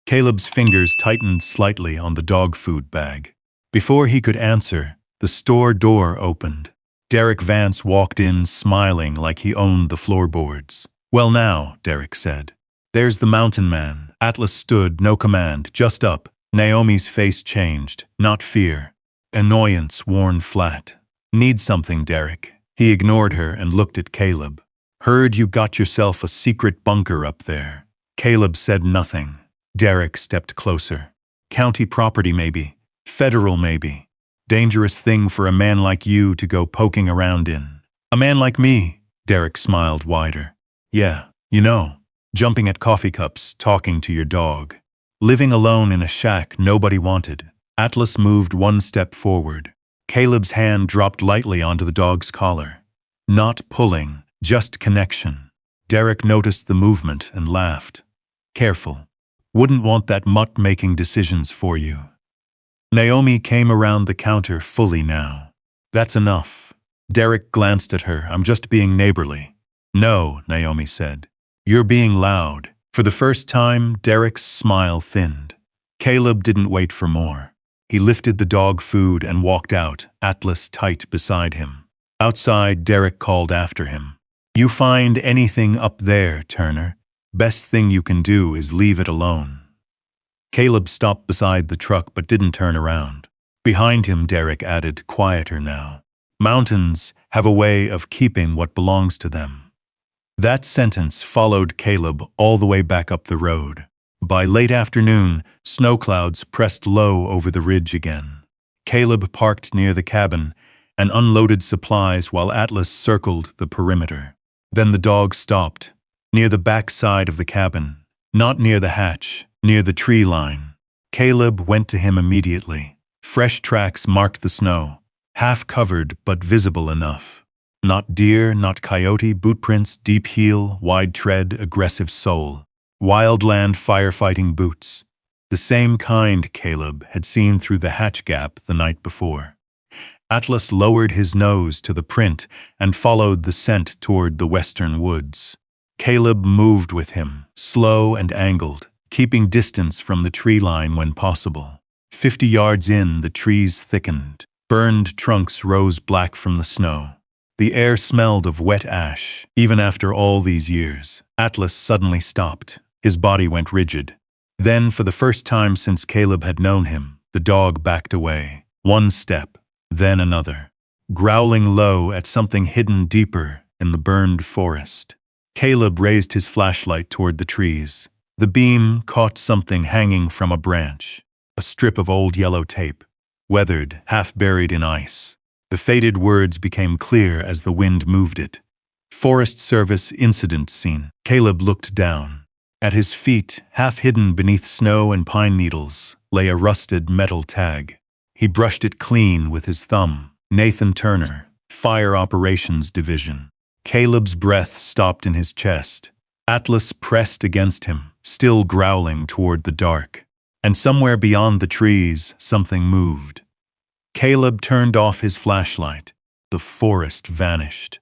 Caleb's fingers tightened slightly on the dog food bag. Before he could answer, the store door opened. Derek Vance walked in smiling like he owned the floorboards. "Well now," Derek said. "There's the mountain man." Atlas stood, no command, just up. Naomi's face changed, not fear. Annoyance worn flat. "Need something, Derek." He ignored her and looked at Caleb. "Heard you got yourself a secret bunker up there." Caleb said nothing. Derek stepped closer. "County property maybe. Federal maybe. Dangerous thing for a man like you to go poking around in." "A man like me?" Derek smiled wider. "Yeah, you know. Jumping at coffee cups, talking to your dog. Living alone in a shack nobody wanted." Atlas moved 1 step forward. Caleb's hand dropped lightly onto the dog's collar. Not pulling, just connection. Derek noticed the movement and laughed. "Careful. Wouldn't want that mutt making decisions for you." Naomi came around the counter fully now. "That's enough." Derek glanced at her. "I'm just being neighborly." "No," Naomi said. "You're being loud." For the first time, Derek's smile thinned. Caleb didn't wait for more. He lifted the dog food and walked out, Atlas tight beside him. Outside, Derek called after him. "You find anything up there, Turner? Best thing you can do is leave it alone." Caleb stopped beside the truck but didn't turn around. Behind him, Derek added, quieter now. "Mountains have a way of keeping what belongs to them." That sentence followed Caleb all the way back up the road. By late afternoon, snow clouds pressed low over the ridge again. Caleb parked near the cabin and unloaded supplies while Atlas circled the perimeter. Then the dog stopped, near the back side of the cabin, not near the hatch, near the tree line. Caleb went to him immediately. Fresh tracks marked the snow, half covered but visible enough. Not deer, not coyote, bootprints, deep heel, wide tread, aggressive sole. Wildland firefighting boots. The same kind Caleb had seen through the hatch gap the night before. Atlas lowered his nose to the print and followed the scent toward the western woods. Caleb moved with him, slow and angled, keeping distance from the tree line when possible. 50 yards in, the trees thickened. Burned trunks rose black from the snow. The air smelled of wet ash. Even after all these years, Atlas suddenly stopped. His body went rigid. Then, for the first time since Caleb had known him, the dog backed away. One step, then another, growling low at something hidden deeper in the burned forest. Caleb raised his flashlight toward the trees. The beam caught something hanging from a branch, a strip of old yellow tape, weathered, half buried in ice. The faded words became clear as the wind moved it. Forest Service incident scene. Caleb looked down. At his feet, half hidden beneath snow and pine needles, lay a rusted metal tag. He brushed it clean with his thumb. Nathan Turner, Fire Operations Division. Caleb's breath stopped in his chest. Atlas pressed against him, still growling toward the dark. And somewhere beyond the trees, something moved. Caleb turned off his flashlight. The forest vanished.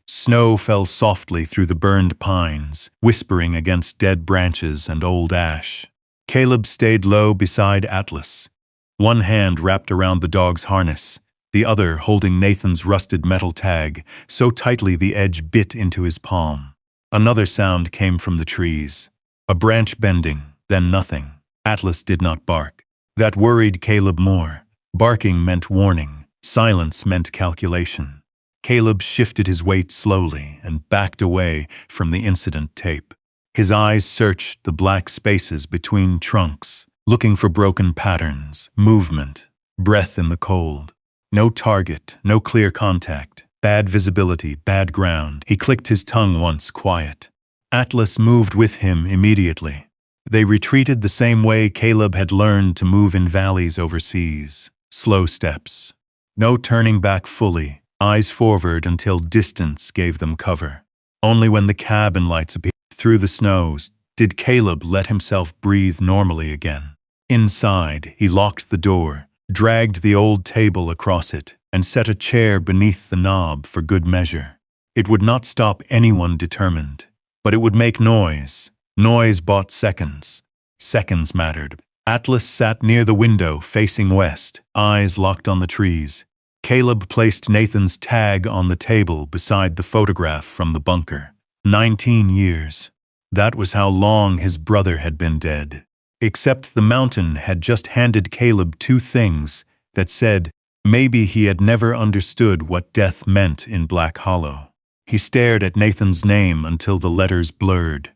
Snow fell softly through the burned pines, whispering against dead branches and old ash. Caleb stayed low beside Atlas, one hand wrapped around the dog's harness, the other holding Nathan's rusted metal tag so tightly the edge bit into his palm. Another sound came from the trees, a branch bending, then nothing. Atlas did not bark. That worried Caleb more. Barking meant warning, silence meant calculation. Caleb shifted his weight slowly and backed away from the incident tape. His eyes searched the black spaces between trunks, looking for broken patterns, movement, breath in the cold. No target, no clear contact, bad visibility, bad ground. He clicked his tongue once, quiet. Atlas moved with him immediately. They retreated the same way Caleb had learned to move in valleys overseas. Slow steps. No turning back fully. Eyes forward until distance gave them cover. Only when the cabin lights appeared through the snows did Caleb let himself breathe normally again. Inside, he locked the door, dragged the old table across it, and set a chair beneath the knob for good measure. It would not stop anyone determined, but it would make noise. Noise bought seconds. Seconds mattered. Atlas sat near the window, facing west, eyes locked on the trees. Caleb placed Nathan's tag on the table beside the photograph from the bunker. 19 years. That was how long his brother had been dead. Except the mountain had just handed Caleb two things that said maybe he had never understood what death meant in Black Hollow. He stared at Nathan's name until the letters blurred.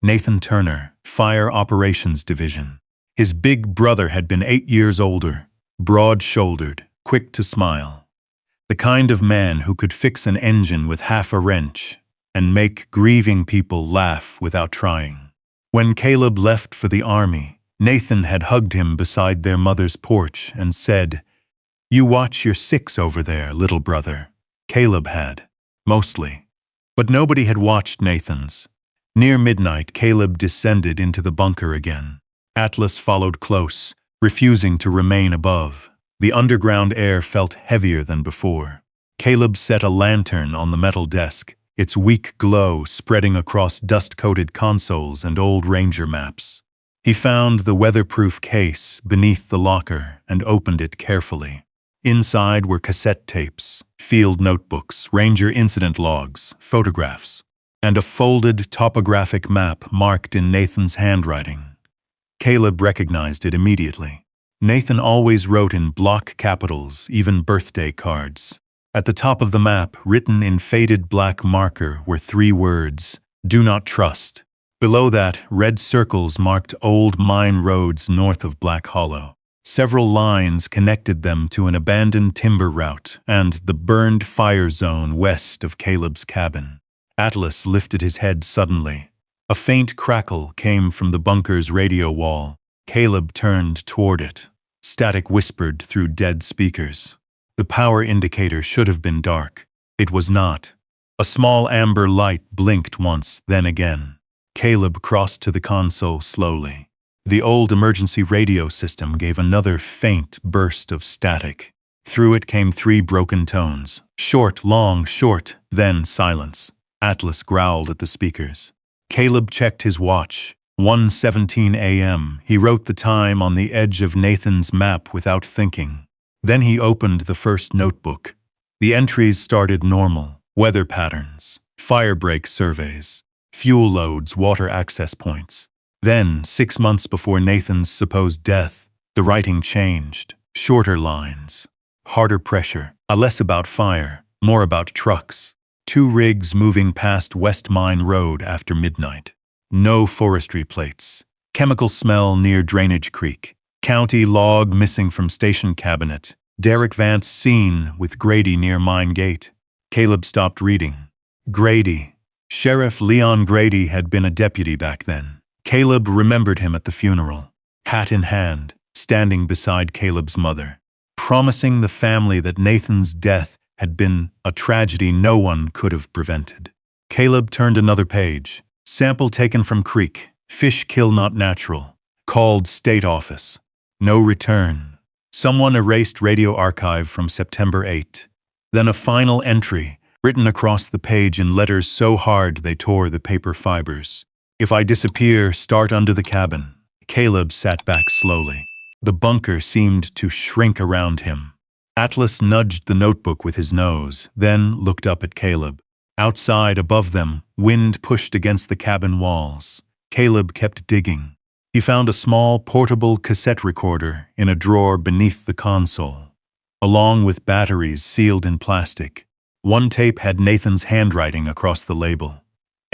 Nathan Turner, Fire Operations Division. His big brother had been 8 years older, broad-shouldered, quick to smile. The kind of man who could fix an engine with half a wrench and make grieving people laugh without trying. When Caleb left for the army, Nathan had hugged him beside their mother's porch and said, "You watch your six over there, little brother." Caleb had, mostly. But nobody had watched Nathan's. Near midnight, Caleb descended into the bunker again. Atlas followed close, refusing to remain above. The underground air felt heavier than before. Caleb set a lantern on the metal desk, its weak glow spreading across dust-coated consoles and old ranger maps. He found the weatherproof case beneath the locker and opened it carefully. Inside were cassette tapes, field notebooks, ranger incident logs, photographs, and a folded topographic map marked in Nathan's handwriting. Caleb recognized it immediately. Nathan always wrote in block capitals, even birthday cards. At the top of the map, written in faded black marker, were 3 words, "Do not trust." Below that, red circles marked old mine roads north of Black Hollow. Several lines connected them to an abandoned timber route and the burned fire zone west of Caleb's cabin. Atlas lifted his head suddenly. A faint crackle came from the bunker's radio wall. Caleb turned toward it. Static whispered through dead speakers. The power indicator should have been dark. It was not. A small amber light blinked once, then again. Caleb crossed to the console slowly. The old emergency radio system gave another faint burst of static. Through it came 3 broken tones. Short, long, short, then silence. Atlas growled at the speakers. Caleb checked his watch. 1:17 a.m. He wrote the time on the edge of Nathan's map without thinking. Then he opened the first notebook. The entries started normal. Weather patterns, fire break surveys, fuel loads, water access points. Then, 6 months before Nathan's supposed death, the writing changed. Shorter lines, harder pressure, less about fire, more about trucks. 2 rigs moving past West Mine Road after midnight. No forestry plates. Chemical smell near Drainage Creek. County log missing from station cabinet. Derek Vance seen with Grady near Mine Gate. Caleb stopped reading. Grady. Sheriff Leon Grady had been a deputy back then. Caleb remembered him at the funeral, hat in hand, standing beside Caleb's mother, promising the family that Nathan's death had been a tragedy no one could have prevented. Caleb turned another page. Sample taken from creek. Fish kill not natural. Called state office. No return. Someone erased radio archive from September 8. Then a final entry, written across the page in letters so hard they tore the paper fibers. If I disappear, start under the cabin. Caleb sat back slowly. The bunker seemed to shrink around him. Atlas nudged the notebook with his nose, then looked up at Caleb. Outside, above them, wind pushed against the cabin walls. Caleb kept digging. He found a small, portable cassette recorder in a drawer beneath the console, along with batteries sealed in plastic. One tape had Nathan's handwriting across the label.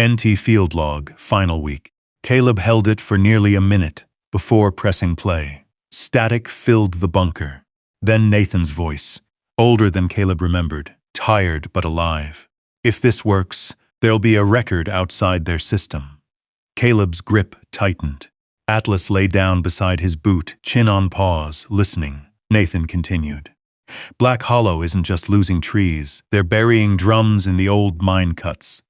NT Field Log, final week. Caleb held it for nearly a minute before pressing play. Static filled the bunker. Then Nathan's voice, older than Caleb remembered, tired but alive. If this works, there'll be a record outside their system. Caleb's grip tightened. Atlas lay down beside his boot, chin on paws, listening. Nathan continued. Black Hollow isn't just losing trees, they're burying drums in the old mine cuts.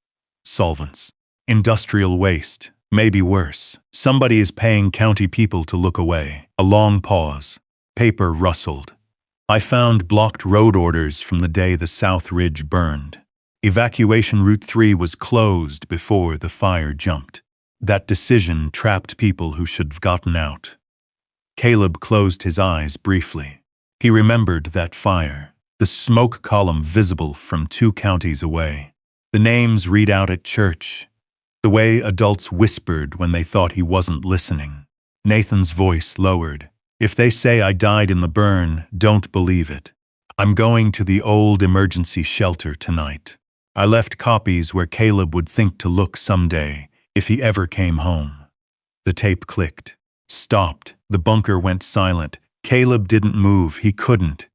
Solvents. Industrial waste. Maybe worse. Somebody is paying county people to look away. A long pause. Paper rustled. I found blocked road orders from the day the South Ridge burned. Evacuation Route 3 was closed before the fire jumped. That decision trapped people who should have gotten out. Caleb closed his eyes briefly. He remembered that fire, the smoke column visible from 2 counties away. The names read out at church. The way adults whispered when they thought he wasn't listening. Nathan's voice lowered. If they say I died in the burn, don't believe it. I'm going to the old emergency shelter tonight. I left copies where Caleb would think to look someday, if he ever came home. The tape clicked. Stopped. The bunker went silent. Caleb didn't move. He couldn't.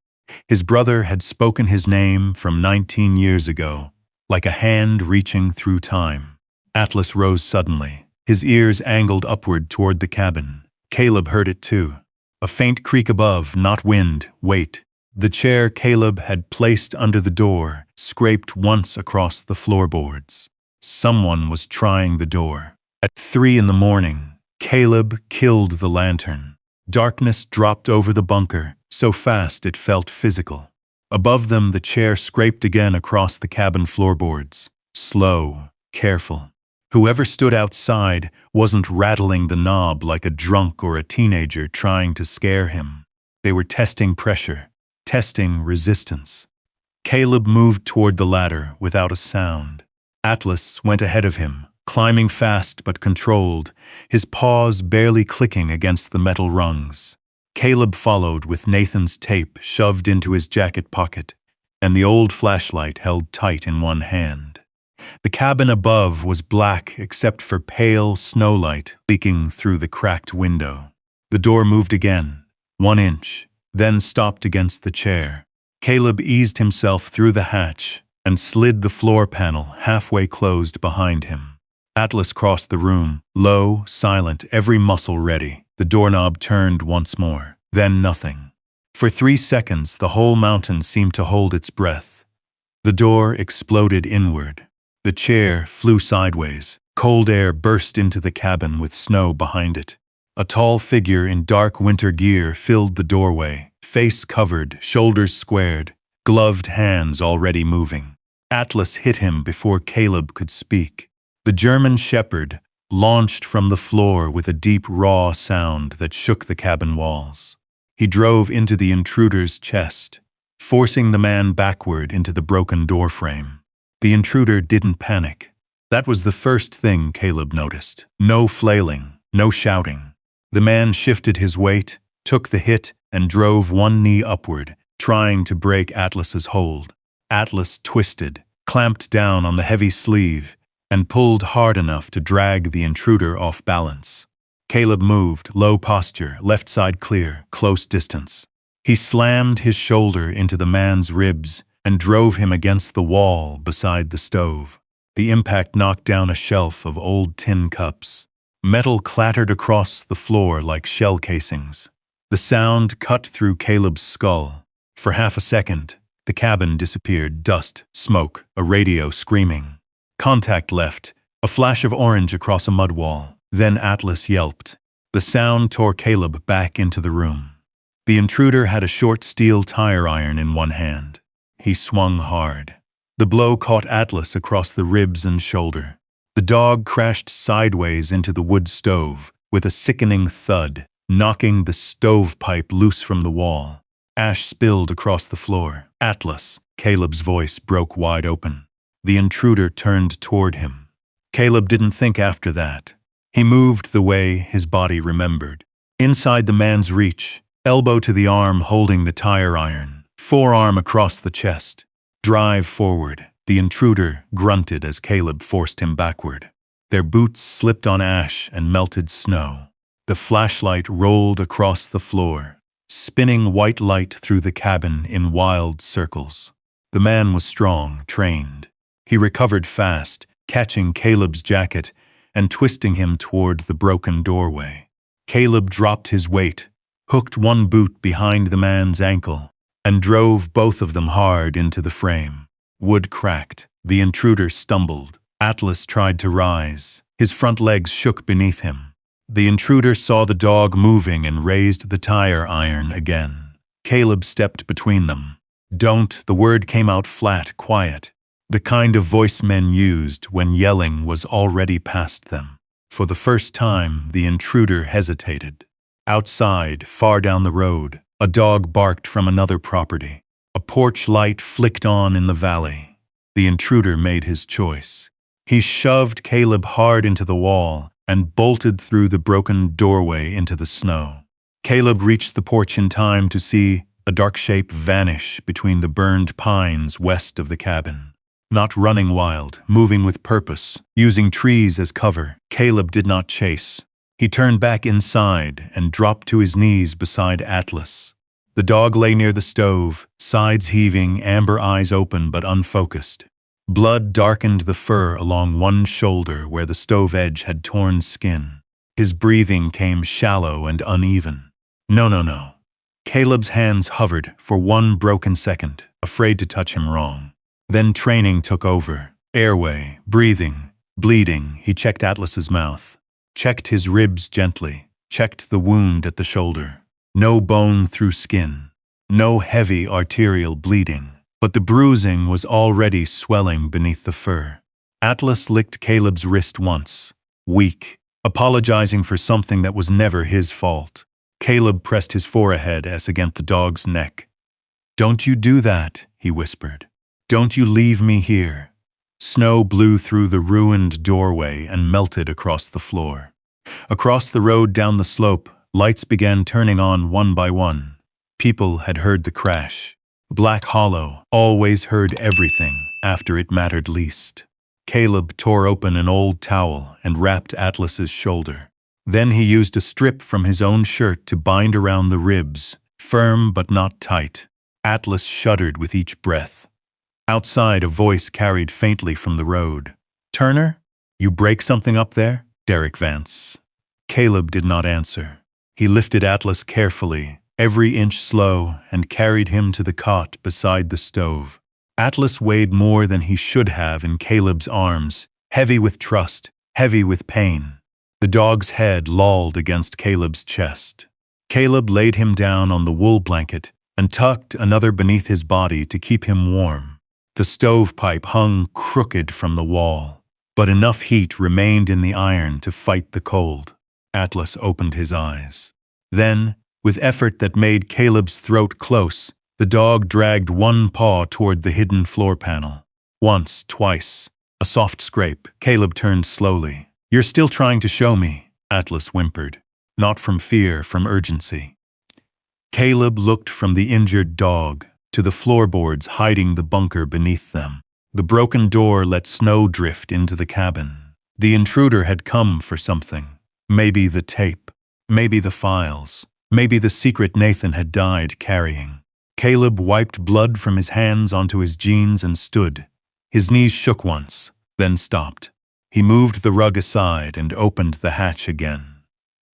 His brother had spoken his name from 19 years ago, like a hand reaching through time. Atlas rose suddenly, his ears angled upward toward the cabin. Caleb heard it too. A faint creak above, not wind, weight. The chair Caleb had placed under the door scraped once across the floorboards. Someone was trying the door. At 3 in the morning, Caleb killed the lantern. Darkness dropped over the bunker, so fast it felt physical. Above them, the chair scraped again across the cabin floorboards. Slow, careful. Whoever stood outside wasn't rattling the knob like a drunk or a teenager trying to scare him. They were testing pressure, testing resistance. Caleb moved toward the ladder without a sound. Atlas went ahead of him, climbing fast but controlled, his paws barely clicking against the metal rungs. Caleb followed with Nathan's tape shoved into his jacket pocket and the old flashlight held tight in one hand. The cabin above was black except for pale snowlight leaking through the cracked window. The door moved again, 1 inch, then stopped against the chair. Caleb eased himself through the hatch and slid the floor panel halfway closed behind him. Atlas crossed the room, low, silent, every muscle ready. The doorknob turned once more, then nothing. For 3 seconds, the whole mountain seemed to hold its breath. The door exploded inward. The chair flew sideways. Cold air burst into the cabin with snow behind it. A tall figure in dark winter gear filled the doorway, face covered, shoulders squared, gloved hands already moving. Atlas hit him before Caleb could speak. The German shepherd launched from the floor with a deep, raw sound that shook the cabin walls. He drove into the intruder's chest, forcing the man backward into the broken doorframe. The intruder didn't panic. That was the first thing Caleb noticed. No flailing, no shouting. The man shifted his weight, took the hit, and drove one knee upward, trying to break Atlas's hold. Atlas twisted, clamped down on the heavy sleeve, and pulled hard enough to drag the intruder off balance. Caleb moved, low posture, left side clear, close distance. He slammed his shoulder into the man's ribs and drove him against the wall beside the stove. The impact knocked down a shelf of old tin cups. Metal clattered across the floor like shell casings. The sound cut through Caleb's skull. For half a second, the cabin disappeared, dust, smoke, a radio screaming. Contact left, a flash of orange across a mud wall. Then Atlas yelped. The sound tore Caleb back into the room. The intruder had a short steel tire iron in one hand. He swung hard. The blow caught Atlas across the ribs and shoulder. The dog crashed sideways into the wood stove with a sickening thud, knocking the stovepipe loose from the wall. Ash spilled across the floor. Atlas, Caleb's voice broke wide open. The intruder turned toward him. Caleb didn't think after that. He moved the way his body remembered. Inside the man's reach, elbow to the arm holding the tire iron, forearm across the chest. Drive forward. The intruder grunted as Caleb forced him backward. Their boots slipped on ash and melted snow. The flashlight rolled across the floor, spinning white light through the cabin in wild circles. The man was strong, trained. He recovered fast, catching Caleb's jacket and twisting him toward the broken doorway. Caleb dropped his weight, hooked one boot behind the man's ankle, and drove both of them hard into the frame. Wood cracked. The intruder stumbled. Atlas tried to rise. His front legs shook beneath him. The intruder saw the dog moving and raised the tire iron again. Caleb stepped between them. Don't, the word came out flat, quiet. The kind of voice men used when yelling was already past them. For the first time, the intruder hesitated. Outside, far down the road, a dog barked from another property. A porch light flicked on in the valley. The intruder made his choice. He shoved Caleb hard into the wall and bolted through the broken doorway into the snow. Caleb reached the porch in time to see a dark shape vanish between the burned pines west of the cabin. Not running wild, moving with purpose, using trees as cover, Caleb did not chase. He turned back inside and dropped to his knees beside Atlas. The dog lay near the stove, sides heaving, amber eyes open but unfocused. Blood darkened the fur along one shoulder where the stove edge had torn skin. His breathing came shallow and uneven. No. Caleb's hands hovered for one broken second, afraid to touch him wrong. Then training took over. Airway, breathing, bleeding. He checked Atlas's mouth, checked his ribs gently, checked the wound at the shoulder. No bone through skin, no heavy arterial bleeding, but the bruising was already swelling beneath the fur. Atlas licked Caleb's wrist once, weak, apologizing for something that was never his fault. Caleb pressed his forehead as against the dog's neck. "Don't you do that," he whispered. "Don't you leave me here." Snow blew through the ruined doorway and melted across the floor. Across the road down the slope, lights began turning on one by one. People had heard the crash. Black Hollow always heard everything after it mattered least. Caleb tore open an old towel and wrapped Atlas's shoulder. Then he used a strip from his own shirt to bind around the ribs, firm but not tight. Atlas shuddered with each breath. Outside, a voice carried faintly from the road. "Turner? You break something up there?" Derek Vance. Caleb did not answer. He lifted Atlas carefully, every inch slow, and carried him to the cot beside the stove. Atlas weighed more than he should have in Caleb's arms, heavy with trust, heavy with pain. The dog's head lolled against Caleb's chest. Caleb laid him down on the wool blanket and tucked another beneath his body to keep him warm. The stovepipe hung crooked from the wall, but enough heat remained in the iron to fight the cold. Atlas opened his eyes. Then, with effort that made Caleb's throat close, the dog dragged one paw toward the hidden floor panel. Once, twice, a soft scrape. Caleb turned slowly. "You're still trying to show me," Atlas whimpered. Not from fear, from urgency. Caleb looked from the injured dog to the floorboards hiding the bunker beneath them. The broken door let snow drift into the cabin. The intruder had come for something. Maybe the tape. Maybe the files. Maybe the secret Nathan had died carrying. Caleb wiped blood from his hands onto his jeans and stood. His knees shook once, then stopped. He moved the rug aside and opened the hatch again.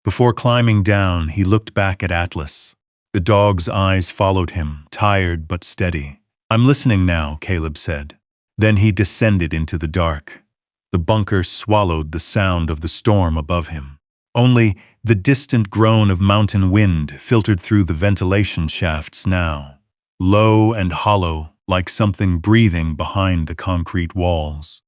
Before climbing down, he looked back at Atlas. The dog's eyes followed him, tired but steady. "I'm listening now," Caleb said. Then he descended into the dark. The bunker swallowed the sound of the storm above him. Only the distant groan of mountain wind filtered through the ventilation shafts now, low and hollow, like something breathing behind the concrete walls.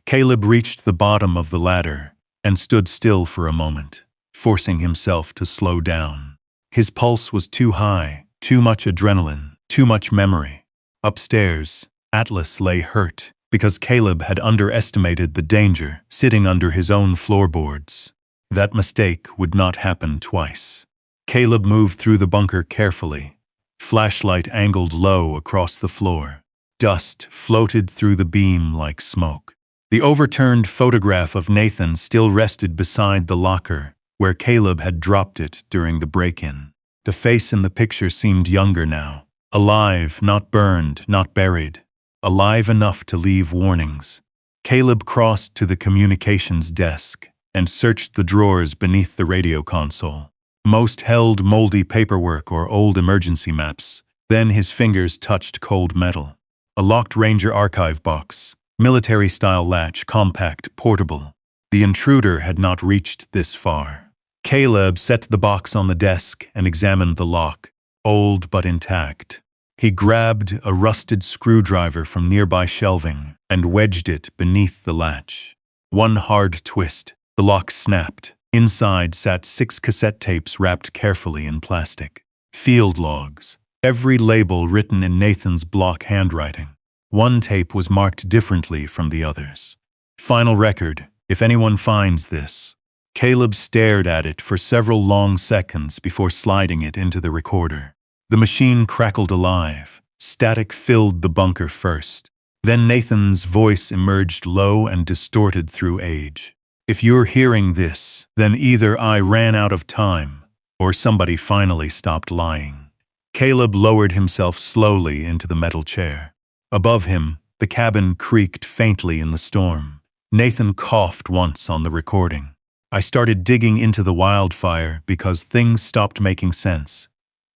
Caleb reached the bottom of the ladder and stood still for a moment, forcing himself to slow down. His pulse was too high, too much adrenaline, too much memory. Upstairs, Atlas lay hurt because Caleb had underestimated the danger sitting under his own floorboards. That mistake would not happen twice. Caleb moved through the bunker carefully, flashlight angled low across the floor. Dust floated through the beam like smoke. The overturned photograph of Nathan still rested beside the locker, where Caleb had dropped it during the break-in. The face in the picture seemed younger now, alive, not burned, not buried, alive enough to leave warnings. Caleb crossed to the communications desk and searched the drawers beneath the radio console. Most held moldy paperwork or old emergency maps. Then his fingers touched cold metal. A locked Ranger archive box, military-style latch, compact, portable. The intruder had not reached this far. Caleb set the box on the desk and examined the lock, old but intact. He grabbed a rusted screwdriver from nearby shelving and wedged it beneath the latch. One hard twist, the lock snapped. Inside sat 6 cassette tapes wrapped carefully in plastic. Field logs, every label written in Nathan's block handwriting. One tape was marked differently from the others. "Final record, if anyone finds this." Caleb stared at it for several long seconds before sliding it into the recorder. The machine crackled alive. Static filled the bunker first. Then Nathan's voice emerged low and distorted through age. "If you're hearing this, then either I ran out of time, or somebody finally stopped lying." Caleb lowered himself slowly into the metal chair. Above him, the cabin creaked faintly in the storm. Nathan coughed once on the recording. "I started digging into the wildfire because things stopped making sense.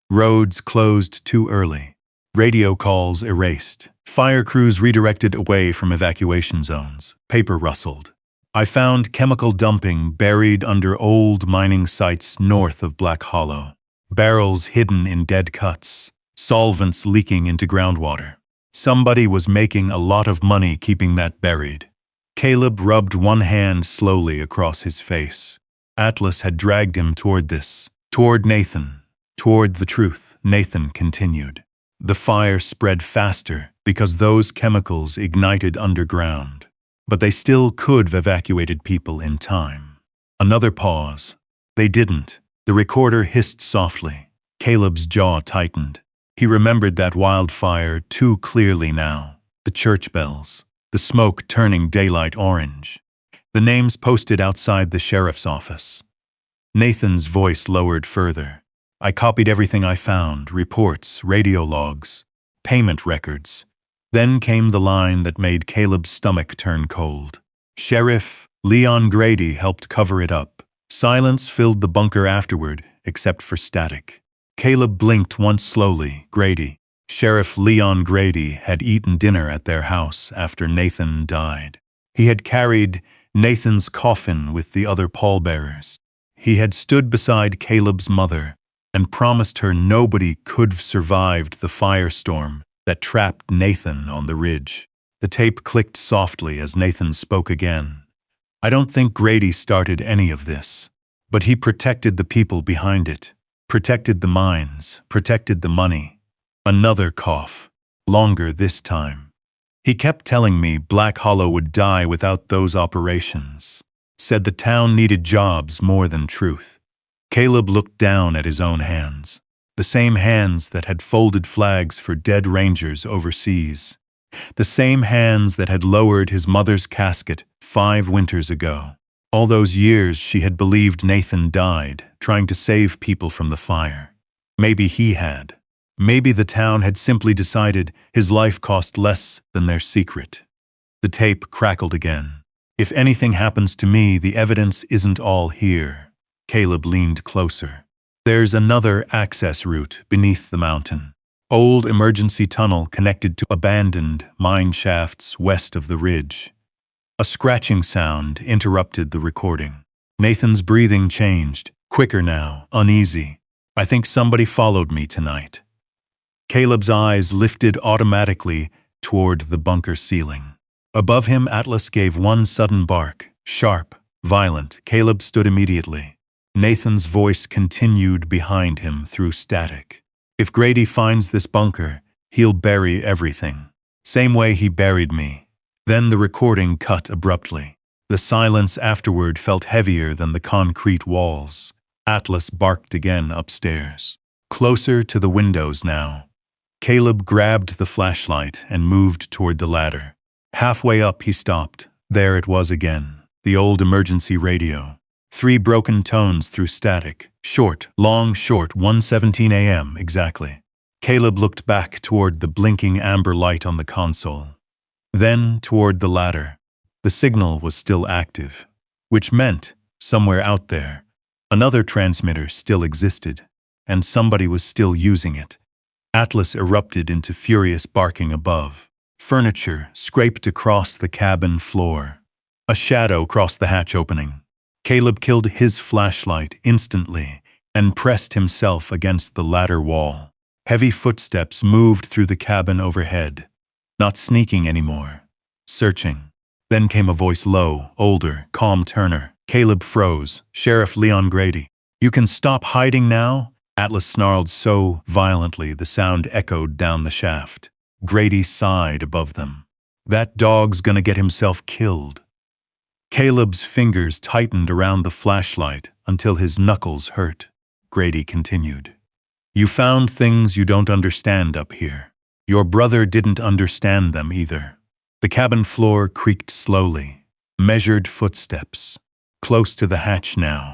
Roads closed too early. Radio calls erased. Fire crews redirected away from evacuation zones. Paper rustled. I found chemical dumping buried under old mining sites north of Black Hollow. Barrels hidden in dead cuts. Solvents leaking into groundwater. Somebody was making a lot of money keeping that buried." Caleb rubbed one hand slowly across his face. Atlas had dragged him toward this, toward Nathan, toward the truth. Nathan continued. The fire spread faster because those chemicals ignited underground. But they still could have evacuated people in time. Another pause. They didn't. The recorder hissed softly. Caleb's jaw tightened. He remembered that wildfire too clearly now. The church bells. The smoke turning daylight orange. The names posted outside the sheriff's office. Nathan's voice lowered further. "I copied everything I found, reports, radio logs, payment records. Then came the line that made Caleb's stomach turn cold. Sheriff Leon Grady helped cover it up. Silence filled the bunker afterward, except for static. Caleb blinked once slowly. Grady. Sheriff Leon Grady had eaten dinner at their house after Nathan died. He had carried Nathan's coffin with the other pallbearers. He had stood beside Caleb's mother and promised her nobody could have survived the firestorm that trapped Nathan on the ridge. The tape clicked softly as Nathan spoke again. I don't think Grady started any of this, but he protected the people behind it, protected the mines, protected the money. Another cough, longer this time. He kept telling me Black Hollow would die without those operations. Said the town needed jobs more than truth. Caleb looked down at his own hands, the same hands that had folded flags for dead rangers overseas, the same hands that had lowered his mother's casket 5 winters ago. All those years she had believed Nathan died, trying to save people from the fire. Maybe he had. Maybe the town had simply decided his life cost less than their secret. The tape crackled again. If anything happens to me, the evidence isn't all here. Caleb leaned closer. There's another access route beneath the mountain. Old emergency tunnel connected to abandoned mine shafts west of the ridge. A scratching sound interrupted the recording. Nathan's breathing changed, quicker now, uneasy. I think somebody followed me tonight. Caleb's eyes lifted automatically toward the bunker ceiling. Above him, Atlas gave one sudden bark, sharp, violent. Caleb stood immediately. Nathan's voice continued behind him through static. If Grady finds this bunker, he'll bury everything. Same way he buried me. Then the recording cut abruptly. The silence afterward felt heavier than the concrete walls. Atlas barked again upstairs. Closer to the windows now. Caleb grabbed the flashlight and moved toward the ladder. Halfway up he stopped. There it was again. The old emergency radio. 3 broken tones through static. Short, long, short, 1:17 a.m. exactly. Caleb looked back toward the blinking amber light on the console. Then toward the ladder. The signal was still active, which meant, somewhere out there, another transmitter still existed, and somebody was still using it. Atlas erupted into furious barking above. Furniture scraped across the cabin floor. A shadow crossed the hatch opening. Caleb killed his flashlight instantly and pressed himself against the ladder wall. Heavy footsteps moved through the cabin overhead. Not sneaking anymore. Searching. Then came a voice low, older, calm Turner. Caleb froze. Sheriff Leon Grady. You can stop hiding now? Atlas snarled so violently the sound echoed down the shaft. Grady sighed above them. That dog's gonna get himself killed. Caleb's fingers tightened around the flashlight until his knuckles hurt. Grady continued. You found things you don't understand up here. Your brother didn't understand them either. The cabin floor creaked slowly. Measured footsteps. Close to the hatch now.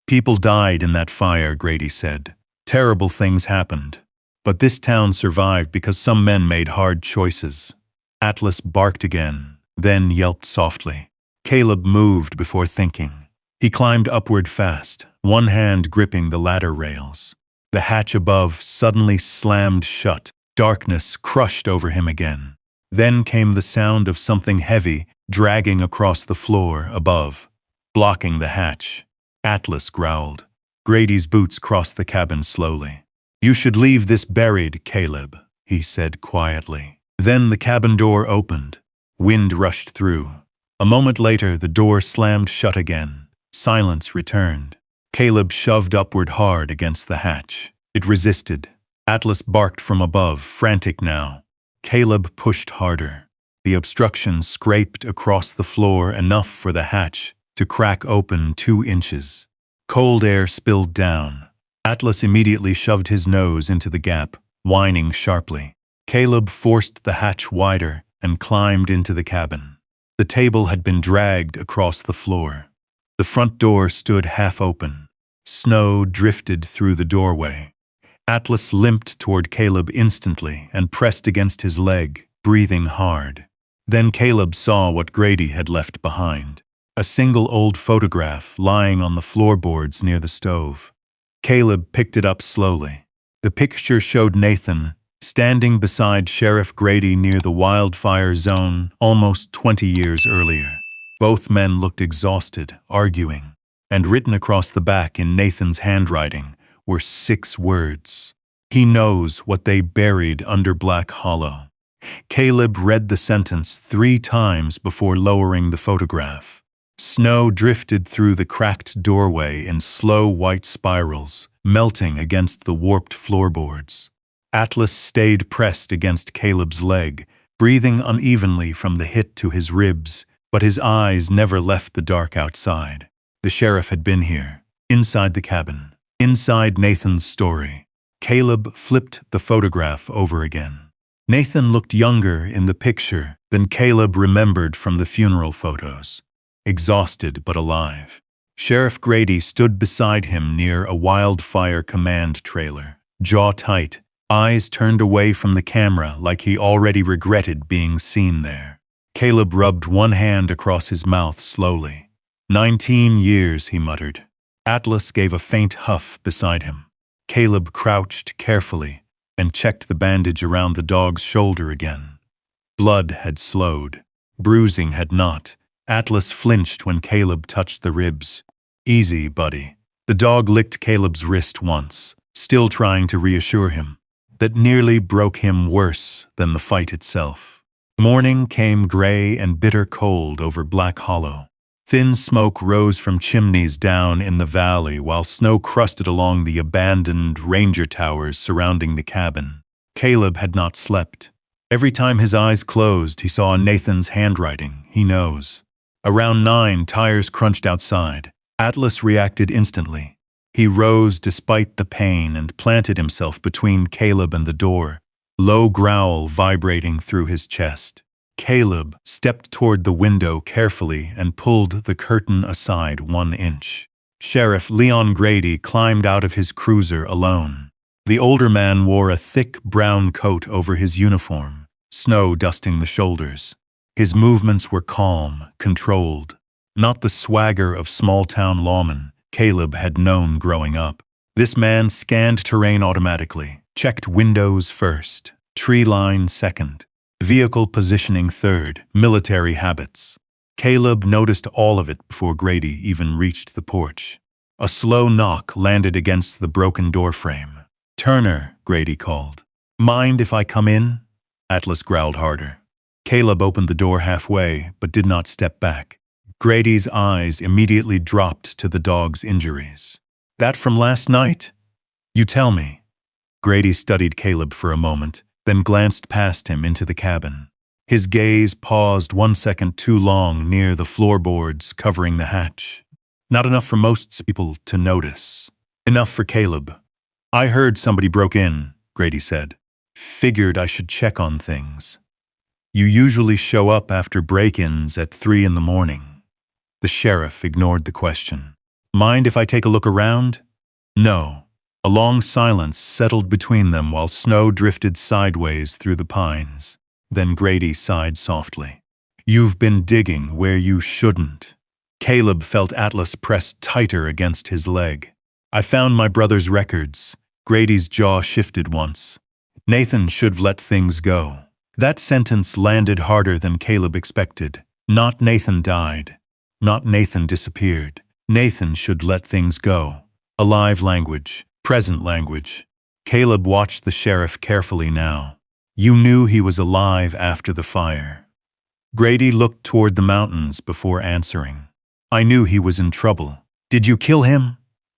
People died in that fire, Grady said. Terrible things happened. But this town survived because some men made hard choices. Atlas barked again, then yelped softly. Caleb moved before thinking. He climbed upward fast, one hand gripping the ladder rails. The hatch above suddenly slammed shut. Darkness crushed over him again. Then came the sound of something heavy dragging across the floor above, blocking the hatch. Atlas growled. Grady's boots crossed the cabin slowly. You should leave this buried, Caleb, he said quietly. Then the cabin door opened. Wind rushed through. A moment later, the door slammed shut again. Silence returned. Caleb shoved upward hard against the hatch. It resisted. Atlas barked from above, frantic now. Caleb pushed harder. The obstruction scraped across the floor enough for the hatch to crack open 2 inches. Cold air spilled down. Atlas immediately shoved his nose into the gap, whining sharply. Caleb forced the hatch wider and climbed into the cabin. The table had been dragged across the floor. The front door stood half open. Snow drifted through the doorway. Atlas limped toward Caleb instantly and pressed against his leg. breathing hard. Then Caleb saw what Grady had left behind. A single old photograph lying on the floorboards near the stove. Caleb picked it up slowly. The picture showed Nathan standing beside Sheriff Grady near the wildfire zone almost 20 years earlier. Both men looked exhausted, arguing, and written across the back in Nathan's handwriting were 6 words. He knows what they buried under Black Hollow. Caleb read the sentence 3 times before lowering the photograph. Snow drifted through the cracked doorway in slow white spirals, melting against the warped floorboards. Atlas stayed pressed against Caleb's leg, breathing unevenly from the hit to his ribs, but his eyes never left the dark outside. The sheriff had been here, inside the cabin, inside Nathan's story. Caleb flipped the photograph over again. Nathan looked younger in the picture than Caleb remembered from the funeral photos. Exhausted but alive. Sheriff Grady stood beside him near a wildfire command trailer, jaw tight, eyes turned away from the camera like he already regretted being seen there. Caleb rubbed one hand across his mouth slowly. 19 years, he muttered. Atlas gave a faint huff beside him. Caleb crouched carefully and checked the bandage around the dog's shoulder again. Blood had slowed. Bruising had not. Atlas flinched when Caleb touched the ribs. Easy, buddy. The dog licked Caleb's wrist once, still trying to reassure him. That nearly broke him worse than the fight itself. Morning came gray and bitter cold over Black Hollow. Thin smoke rose from chimneys down in the valley while snow crusted along the abandoned ranger towers surrounding the cabin. Caleb had not slept. Every time his eyes closed, he saw Nathan's handwriting. He knows. Around 9, tires crunched outside. Atlas reacted instantly. He rose despite the pain and planted himself between Caleb and the door, low growl vibrating through his chest. Caleb stepped toward the window carefully and pulled the curtain aside 1 inch. Sheriff Leon Grady climbed out of his cruiser alone. The older man wore a thick brown coat over his uniform, snow dusting the shoulders. His movements were calm, controlled, not the swagger of small-town lawmen Caleb had known growing up. This man scanned terrain automatically, checked windows first, tree line second, vehicle positioning third, military habits. Caleb noticed all of it before Grady even reached the porch. A slow knock landed against the broken doorframe. "Turner," Grady called. "Mind if I come in?" Atlas growled harder. Caleb opened the door halfway, but did not step back. Grady's eyes immediately dropped to the dog's injuries. "That from last night? You tell me." Grady studied Caleb for a moment, then glanced past him into the cabin. His gaze paused 1 second too long near the floorboards covering the hatch. Not enough for most people to notice. Enough for Caleb. "I heard somebody broke in," Grady said. "Figured I should check on things. You usually show up after break-ins at 3 in the morning." The sheriff ignored the question. "Mind if I take a look around?" "No." A long silence settled between them while snow drifted sideways through the pines. Then Grady sighed softly. "You've been digging where you shouldn't." Caleb felt Atlas press tighter against his leg. "I found my brother's records." Grady's jaw shifted once. Nathan should've let things go. That sentence landed harder than Caleb expected. Not Nathan died. Not Nathan disappeared. Nathan should let things go. Alive language. Present language. Caleb watched the sheriff carefully now. You knew he was alive after the fire. Grady looked toward the mountains before answering. "I knew he was in trouble." "Did you kill him?"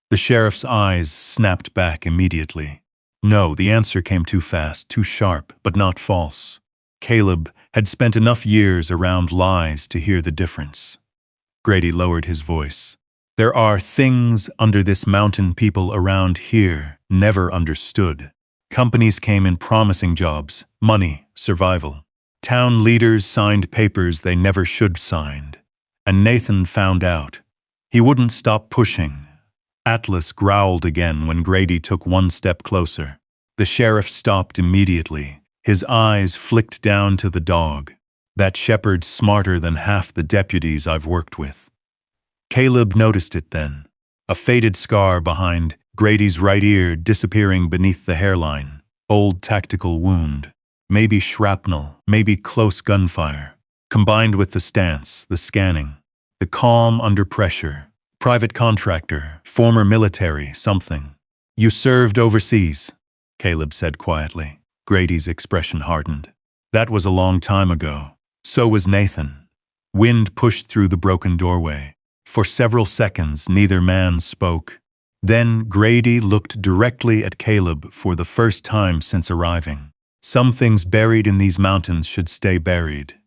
The sheriff's eyes snapped back immediately. No, the answer came too fast, too sharp, but not false. Caleb had spent enough years around lies to hear the difference. Grady lowered his voice. "There are things under this mountain people around here never understood. Companies came in promising jobs, money, survival. Town leaders signed papers they never should signed. And Nathan found out. He wouldn't stop pushing." Atlas growled again when Grady took 1 step closer. The sheriff stopped immediately, His eyes flicked down to the dog. That shepherd's smarter than half the deputies I've worked with. Caleb noticed it then. A faded scar behind Grady's right ear disappearing beneath the hairline. Old tactical wound. Maybe shrapnel, maybe close gunfire. Combined with the stance, the scanning, the calm under pressure. Private contractor, former military, something. You served overseas, Caleb said quietly. Grady's expression hardened. That was a long time ago. So was Nathan. Wind pushed through the broken doorway. For several seconds, neither man spoke. Then Grady looked directly at Caleb for the first time since arriving. Some things buried in these mountains should stay buried.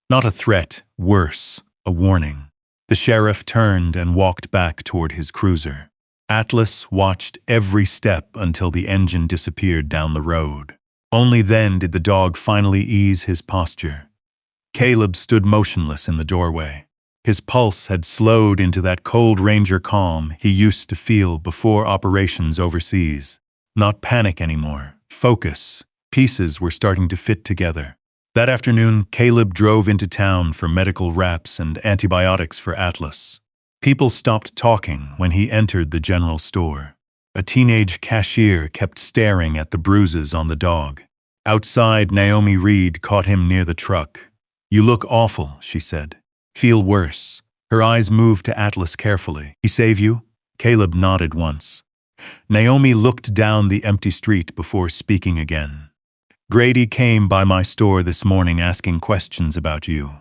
Not a threat, worse, a warning. The sheriff turned and walked back toward his cruiser. Atlas watched every step until the engine disappeared down the road. Only then did the dog finally ease his posture. Caleb stood motionless in the doorway. His pulse had slowed into that cold ranger calm he used to feel before operations overseas. Not panic anymore. Focus. Pieces were starting to fit together. That afternoon, Caleb drove into town for medical wraps and antibiotics for Atlas. People stopped talking when he entered the general store. A teenage cashier kept staring at the bruises on the dog. Outside, Naomi Reed caught him near the truck. You look awful, she said. Feel worse. Her eyes moved to Atlas carefully. He save you? Caleb nodded once. Naomi looked down the empty street before speaking again. Grady came by my store this morning asking questions about you.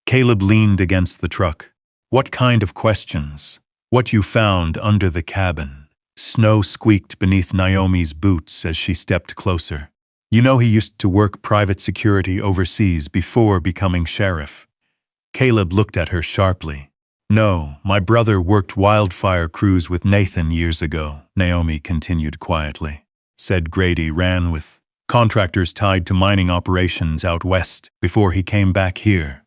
Caleb leaned against the truck. What kind of questions? What you found under the cabin. Snow squeaked beneath Naomi's boots as she stepped closer. You know he used to work private security overseas before becoming sheriff. Caleb looked at her sharply. No, my brother worked wildfire crews with Nathan years ago, Naomi continued quietly. Said Grady ran with contractors tied to mining operations out west before he came back here.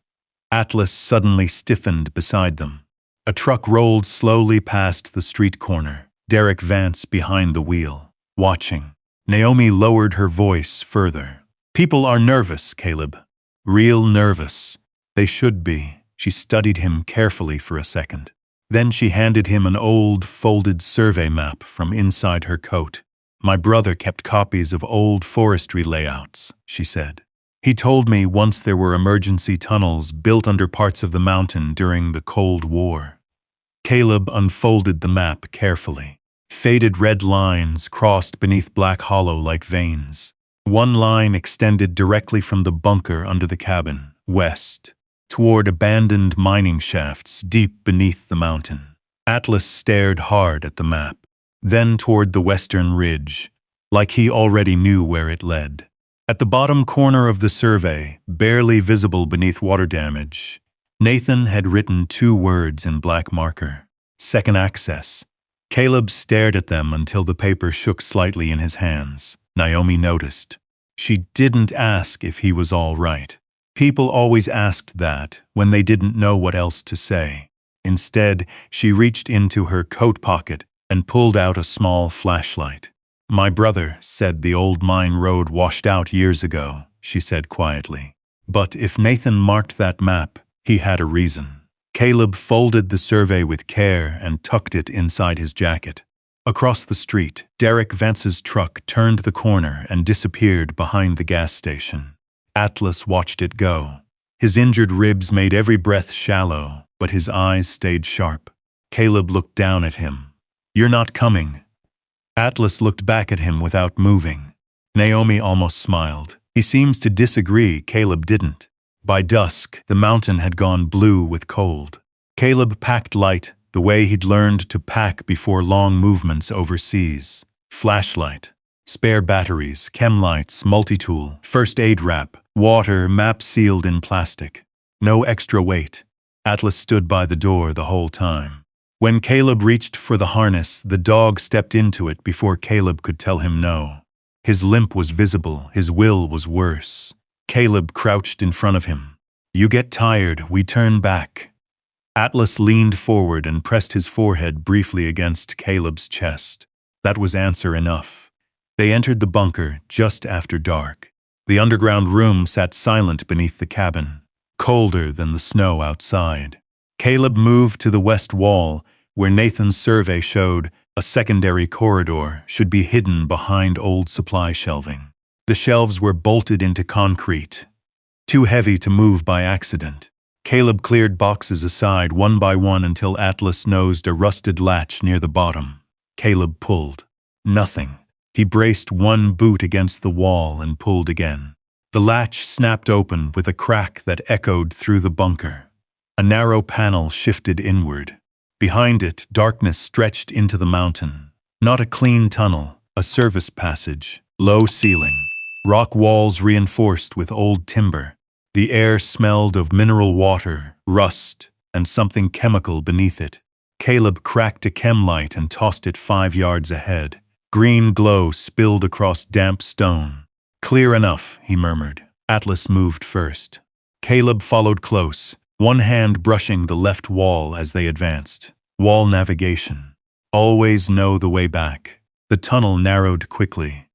Atlas suddenly stiffened beside them. A truck rolled slowly past the street corner. Derek Vance behind the wheel, watching. Naomi lowered her voice further. People are nervous, Caleb. Real nervous. They should be. She studied him carefully for a second. Then she handed him an old, folded survey map from inside her coat. My brother kept copies of old forestry layouts, she said. He told me once there were emergency tunnels built under parts of the mountain during the Cold War. Caleb unfolded the map carefully. Faded red lines crossed beneath black hollow like veins. One line extended directly from the bunker under the cabin, west, toward abandoned mining shafts deep beneath the mountain. Atlas stared hard at the map, then toward the western ridge, like he already knew where it led. At the bottom corner of the survey, barely visible beneath water damage, Nathan had written 2 words in black marker. Second access. Caleb stared at them until the paper shook slightly in his hands. Naomi noticed. She didn't ask if he was all right. People always asked that when they didn't know what else to say. Instead, she reached into her coat pocket and pulled out a small flashlight. My brother said the old mine road washed out years ago, she said quietly. But if Nathan marked that map, he had a reason. Caleb folded the survey with care and tucked it inside his jacket. Across the street, Derek Vance's truck turned the corner and disappeared behind the gas station. Atlas watched it go. His injured ribs made every breath shallow, but his eyes stayed sharp. Caleb looked down at him. You're not coming. Atlas looked back at him without moving. Naomi almost smiled. He seems to disagree, Caleb didn't. By dusk, the mountain had gone blue with cold. Caleb packed light, the way he'd learned to pack before long movements overseas. Flashlight, spare batteries, chem lights, multi-tool, first aid wrap, water, map sealed in plastic. No extra weight. Atlas stood by the door the whole time. When Caleb reached for the harness, the dog stepped into it before Caleb could tell him no. His limp was visible, his will was worse. Caleb crouched in front of him. You get tired, we turn back. Atlas leaned forward and pressed his forehead briefly against Caleb's chest. That was answer enough. They entered the bunker just after dark. The underground room sat silent beneath the cabin, colder than the snow outside. Caleb moved to the west wall, where Nathan's survey showed a secondary corridor should be hidden behind old supply shelving. The shelves were bolted into concrete, too heavy to move by accident. Caleb cleared boxes aside one by one until Atlas nosed a rusted latch near the bottom. Caleb pulled. Nothing. He braced one boot against the wall and pulled again. The latch snapped open with a crack that echoed through the bunker. A narrow panel shifted inward. Behind it, darkness stretched into the mountain. Not a clean tunnel, a service passage, low ceiling, rock walls reinforced with old timber. The air smelled of mineral water, rust, and something chemical beneath it. Caleb cracked a chem light and tossed it 5 yards ahead. Green glow spilled across damp stone. Clear enough, he murmured. Atlas moved first. Caleb followed close, one hand brushing the left wall as they advanced. Wall navigation. Always know the way back. The tunnel narrowed quickly.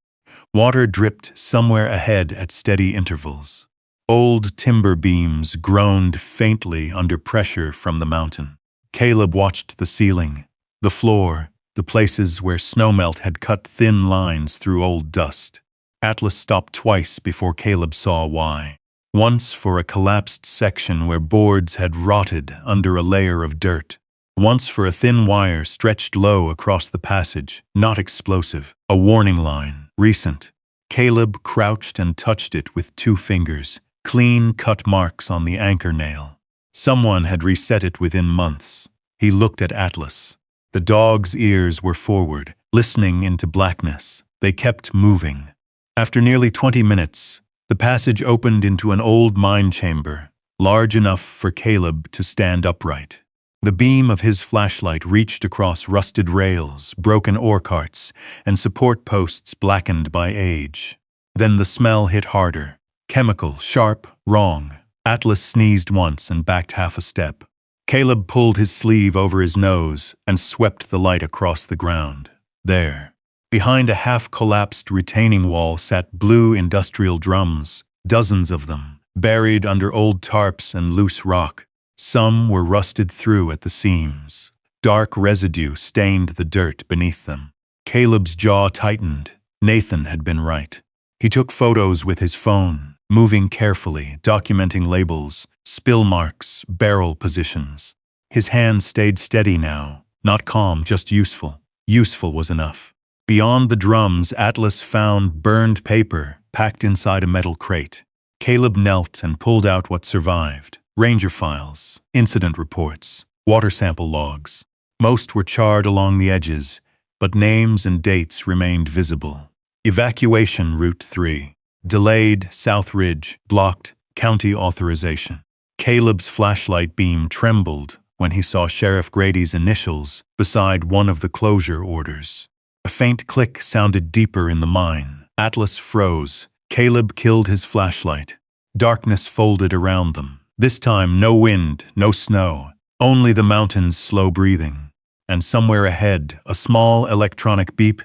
Water dripped somewhere ahead at steady intervals. Old timber beams groaned faintly under pressure from the mountain. Caleb watched the ceiling, the floor, the places where snowmelt had cut thin lines through old dust. Atlas stopped twice before Caleb saw why. Once for a collapsed section where boards had rotted under a layer of dirt. Once for a thin wire stretched low across the passage, not explosive, a warning line, recent. Caleb crouched and touched it with 2 fingers, clean cut marks on the anchor nail. Someone had reset it within months. He looked at Atlas. The dog's ears were forward, listening into blackness. They kept moving. After nearly 20 minutes, the passage opened into an old mine chamber, large enough for Caleb to stand upright. The beam of his flashlight reached across rusted rails, broken ore carts, and support posts blackened by age. Then the smell hit harder. Chemical, sharp, wrong. Atlas sneezed once and backed half a step. Caleb pulled his sleeve over his nose and swept the light across the ground. There, behind a half-collapsed retaining wall sat blue industrial drums, dozens of them, buried under old tarps and loose rock. Some were rusted through at the seams. Dark residue stained the dirt beneath them. Caleb's jaw tightened. Nathan had been right. He took photos with his phone, moving carefully, documenting labels, spill marks, barrel positions. His hand stayed steady now, not calm, just useful. Useful was enough. Beyond the drums, Atlas found burned paper packed inside a metal crate. Caleb knelt and pulled out what survived. Ranger files, incident reports, water sample logs. Most were charred along the edges, but names and dates remained visible. Evacuation Route 3. Delayed, South Ridge, blocked, county authorization. Caleb's flashlight beam trembled when he saw Sheriff Grady's initials beside one of the closure orders. A faint click sounded deeper in the mine. Atlas froze. Caleb killed his flashlight. Darkness folded around them. This time, no wind, no snow, only the mountains' slow breathing. And somewhere ahead, a small electronic beep.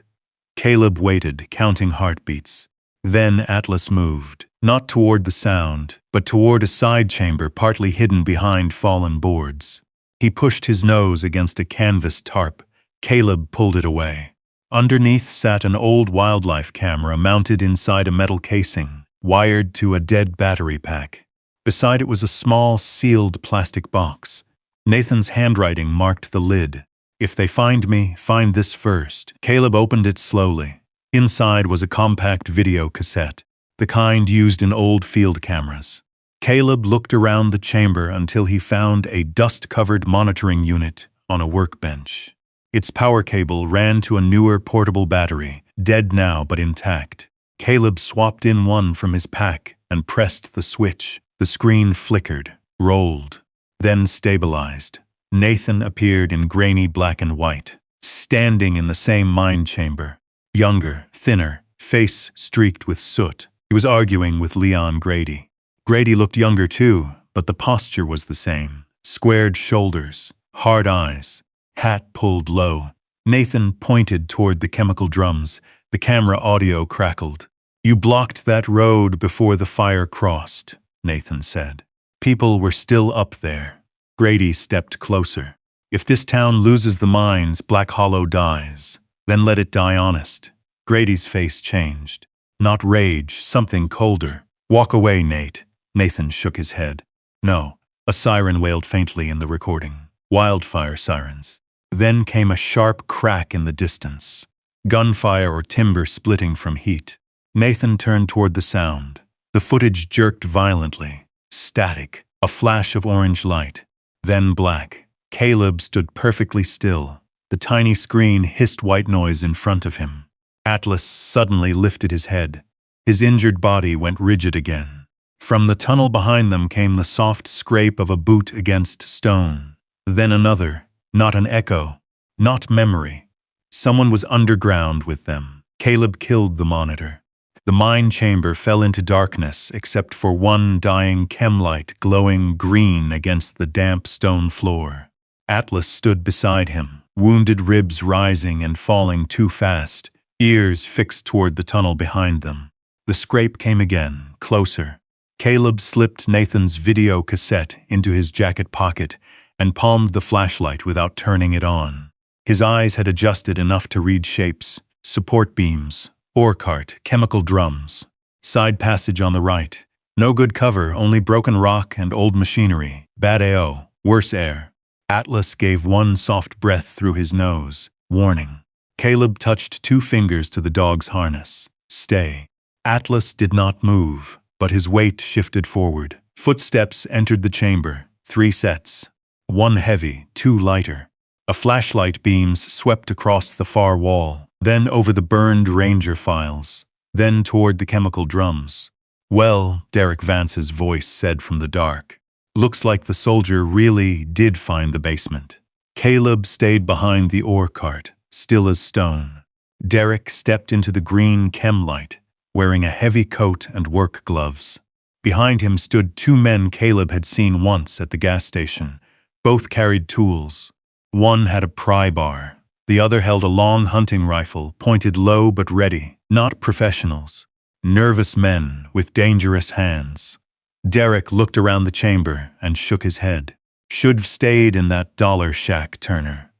Caleb waited, counting heartbeats. Then Atlas moved, not toward the sound, but toward a side chamber partly hidden behind fallen boards. He pushed his nose against a canvas tarp. Caleb pulled it away. Underneath sat an old wildlife camera mounted inside a metal casing, wired to a dead battery pack. Beside it was a small, sealed plastic box. Nathan's handwriting marked the lid. If they find me, find this first. Caleb opened it slowly. Inside was a compact video cassette, the kind used in old field cameras. Caleb looked around the chamber until he found a dust-covered monitoring unit on a workbench. Its power cable ran to a newer portable battery, dead now but intact. Caleb swapped in one from his pack and pressed the switch. The screen flickered, rolled, then stabilized. Nathan appeared in grainy black and white, standing in the same mine chamber. Younger, thinner, face streaked with soot. He was arguing with Leon Grady. Grady looked younger too, but the posture was the same. Squared shoulders, hard eyes, hat pulled low. Nathan pointed toward the chemical drums. The camera audio crackled. You blocked that road before the fire crossed, Nathan said. People were still up there. Grady stepped closer. If this town loses the mines, Black Hollow dies. Then let it die honest. Grady's face changed. Not rage, something colder. Walk away, Nate. Nathan shook his head. No. A siren wailed faintly in the recording. Wildfire sirens. Then came a sharp crack in the distance. Gunfire or timber splitting from heat. Nathan turned toward the sound. The footage jerked violently. Static. A flash of orange light. Then black. Caleb stood perfectly still. The tiny screen hissed white noise in front of him. Atlas suddenly lifted his head. His injured body went rigid again. From the tunnel behind them came the soft scrape of a boot against stone. Then another. Not an echo. Not memory. Someone was underground with them. Caleb killed the monitor. The mine chamber fell into darkness except for one dying chem light glowing green against the damp stone floor. Atlas stood beside him, wounded ribs rising and falling too fast, ears fixed toward the tunnel behind them. The scrape came again, closer. Caleb slipped Nathan's video cassette into his jacket pocket and palmed the flashlight without turning it on. His eyes had adjusted enough to read shapes, support beams, ore cart, chemical drums. Side passage on the right. No good cover, only broken rock and old machinery. Bad AO, worse air. Atlas gave one soft breath through his nose. Warning. Caleb touched 2 fingers to the dog's harness. Stay. Atlas did not move, but his weight shifted forward. Footsteps entered the chamber. 3 sets. 1 heavy, 2 lighter. A flashlight beams swept across the far wall, then over the burned Ranger files, then toward the chemical drums. Well, Derek Vance's voice said from the dark. Looks like the soldier really did find the basement. Caleb stayed behind the ore cart, still as stone. Derek stepped into the green chem light, wearing a heavy coat and work gloves. Behind him stood 2 men Caleb had seen once at the gas station. Both carried tools. One had a pry bar. The other held a long hunting rifle, pointed low but ready. Not professionals. Nervous men with dangerous hands. Derek looked around the chamber and shook his head. Should've stayed in that dollar shack, Turner.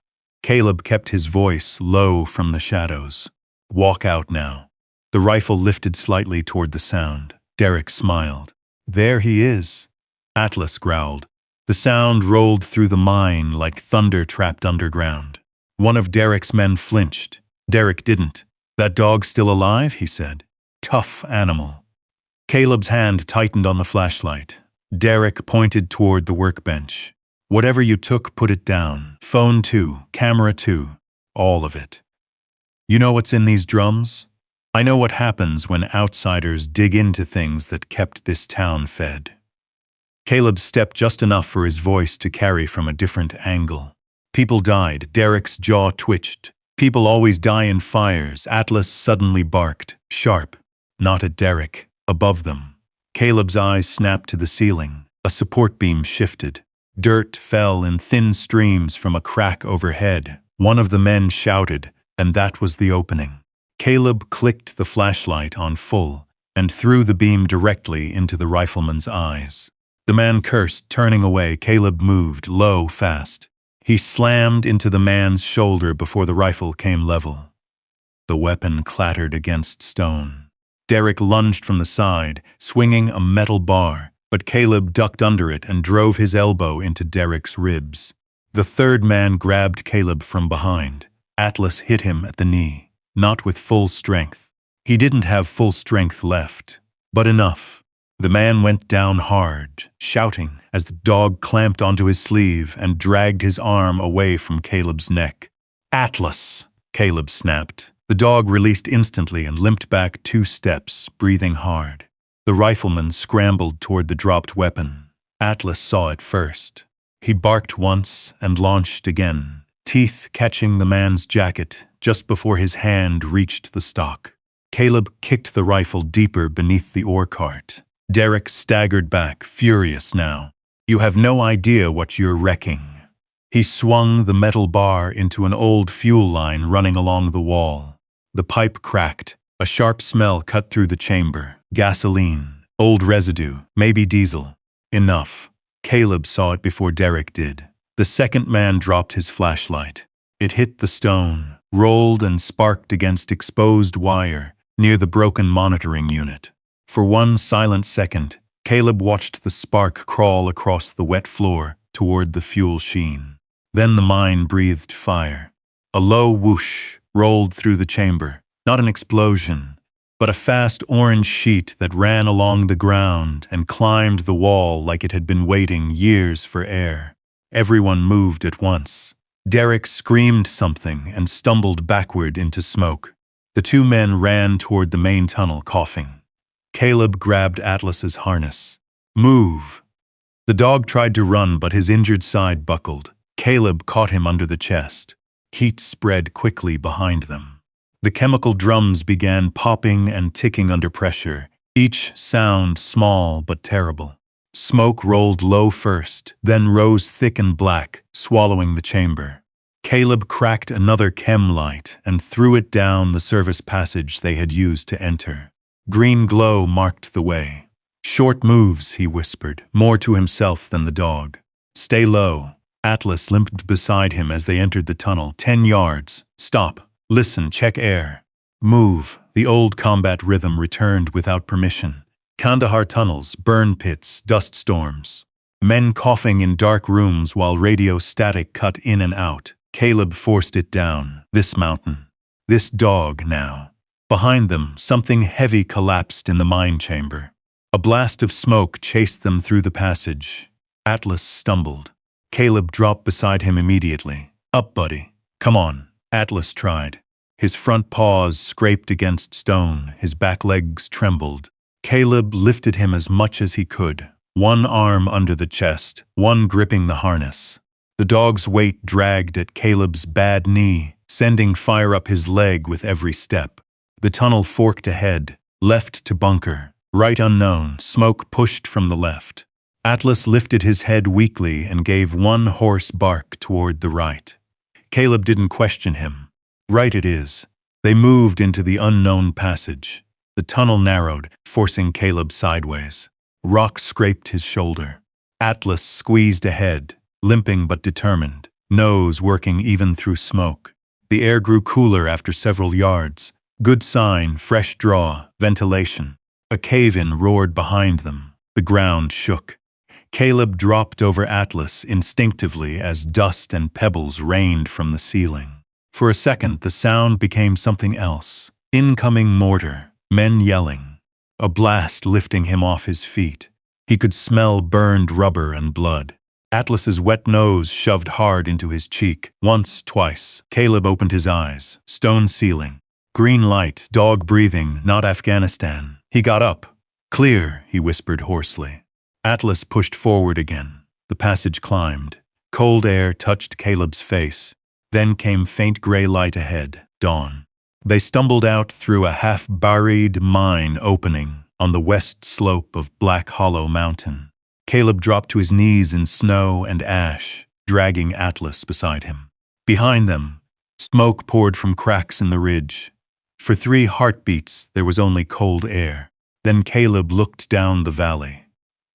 Caleb kept his voice low from the shadows. Walk out now. The rifle lifted slightly toward the sound. Derek smiled. There he is. Atlas growled. The sound rolled through the mine like thunder trapped underground. One of Derek's men flinched. Derek didn't. That dog's still alive, he said. Tough animal. Caleb's hand tightened on the flashlight. Derek pointed toward the workbench. Whatever you took, put it down. Phone too, camera too. All of it. You know what's in these drums? I know what happens when outsiders dig into things that kept this town fed. Caleb stepped just enough for his voice to carry from a different angle. People died. Derek's jaw twitched. People always die in fires. Atlas suddenly barked. Sharp. Not at Derek. Above them. Caleb's eyes snapped to the ceiling. A support beam shifted. Dirt fell in thin streams from a crack overhead. One of the men shouted, and that was the opening. Caleb clicked the flashlight on full and threw the beam directly into the rifleman's eyes. The man cursed, turning away. Caleb moved, low, fast. He slammed into the man's shoulder before the rifle came level. The weapon clattered against stone. Derek lunged from the side, swinging a metal bar, but Caleb ducked under it and drove his elbow into Derek's ribs. The 3rd man grabbed Caleb from behind. Atlas hit him at the knee, not with full strength. He didn't have full strength left, but enough. The man went down hard, shouting as the dog clamped onto his sleeve and dragged his arm away from Caleb's neck. Atlas, Caleb snapped. The dog released instantly and limped back 2 steps, breathing hard. The rifleman scrambled toward the dropped weapon. Atlas saw it first. He barked once and launched again, teeth catching the man's jacket just before his hand reached the stock. Caleb kicked the rifle deeper beneath the ore cart. Derek staggered back, furious now. You have no idea what you're wrecking. He swung the metal bar into an old fuel line running along the wall. The pipe cracked. A sharp smell cut through the chamber. Gasoline, old residue, maybe diesel. Enough. Caleb saw it before Derek did. The second man dropped his flashlight. It hit the stone, rolled and sparked against exposed wire near the broken monitoring unit. For one silent second, Caleb watched the spark crawl across the wet floor toward the fuel sheen. Then the mine breathed fire. A low whoosh rolled through the chamber, not an explosion, but a fast orange sheet that ran along the ground and climbed the wall like it had been waiting years for air. Everyone moved at once. Derek screamed something and stumbled backward into smoke. The two men ran toward the main tunnel, coughing. Caleb grabbed Atlas's harness. Move! The dog tried to run, but his injured side buckled. Caleb caught him under the chest. Heat spread quickly behind them. The chemical drums began popping and ticking under pressure, each sound small but terrible. Smoke rolled low first, then rose thick and black, swallowing the chamber. Caleb cracked another chem light and threw it down the service passage they had used to enter. Green glow marked the way. Short moves, he whispered, more to himself than the dog. Stay low. Atlas limped beside him as they entered the tunnel. 10 yards. Stop. Listen, check air. Move. The old combat rhythm returned without permission. Kandahar tunnels, burn pits, dust storms. Men coughing in dark rooms while radio static cut in and out. Caleb forced it down. This mountain. This dog now. Behind them, something heavy collapsed in the mine chamber. A blast of smoke chased them through the passage. Atlas stumbled. Caleb dropped beside him immediately. Up, buddy. Come on. Atlas tried. His front paws scraped against stone. His back legs trembled. Caleb lifted him as much as he could, one arm under the chest, one gripping the harness. The dog's weight dragged at Caleb's bad knee, sending fire up his leg with every step. The tunnel forked ahead, left to bunker, right unknown, smoke pushed from the left. Atlas lifted his head weakly and gave one hoarse bark toward the right. Caleb didn't question him. Right it is. They moved into the unknown passage. The tunnel narrowed, forcing Caleb sideways. Rock scraped his shoulder. Atlas squeezed ahead, limping but determined, nose working even through smoke. The air grew cooler after several yards. Good sign, fresh draw, ventilation. A cave-in roared behind them. The ground shook. Caleb dropped over Atlas instinctively as dust and pebbles rained from the ceiling. For a second, the sound became something else. Incoming mortar, men yelling. A blast lifting him off his feet. He could smell burned rubber and blood. Atlas's wet nose shoved hard into his cheek. Once, twice. Caleb opened his eyes. Stone ceiling. Green light, dog breathing, not Afghanistan. He got up. Clear, he whispered hoarsely. Atlas pushed forward again. The passage climbed. Cold air touched Caleb's face. Then came faint gray light ahead. Dawn. They stumbled out through a half-buried mine opening on the west slope of Black Hollow Mountain. Caleb dropped to his knees in snow and ash, dragging Atlas beside him. Behind them, smoke poured from cracks in the ridge. For 3 heartbeats, there was only cold air. Then Caleb looked down the valley.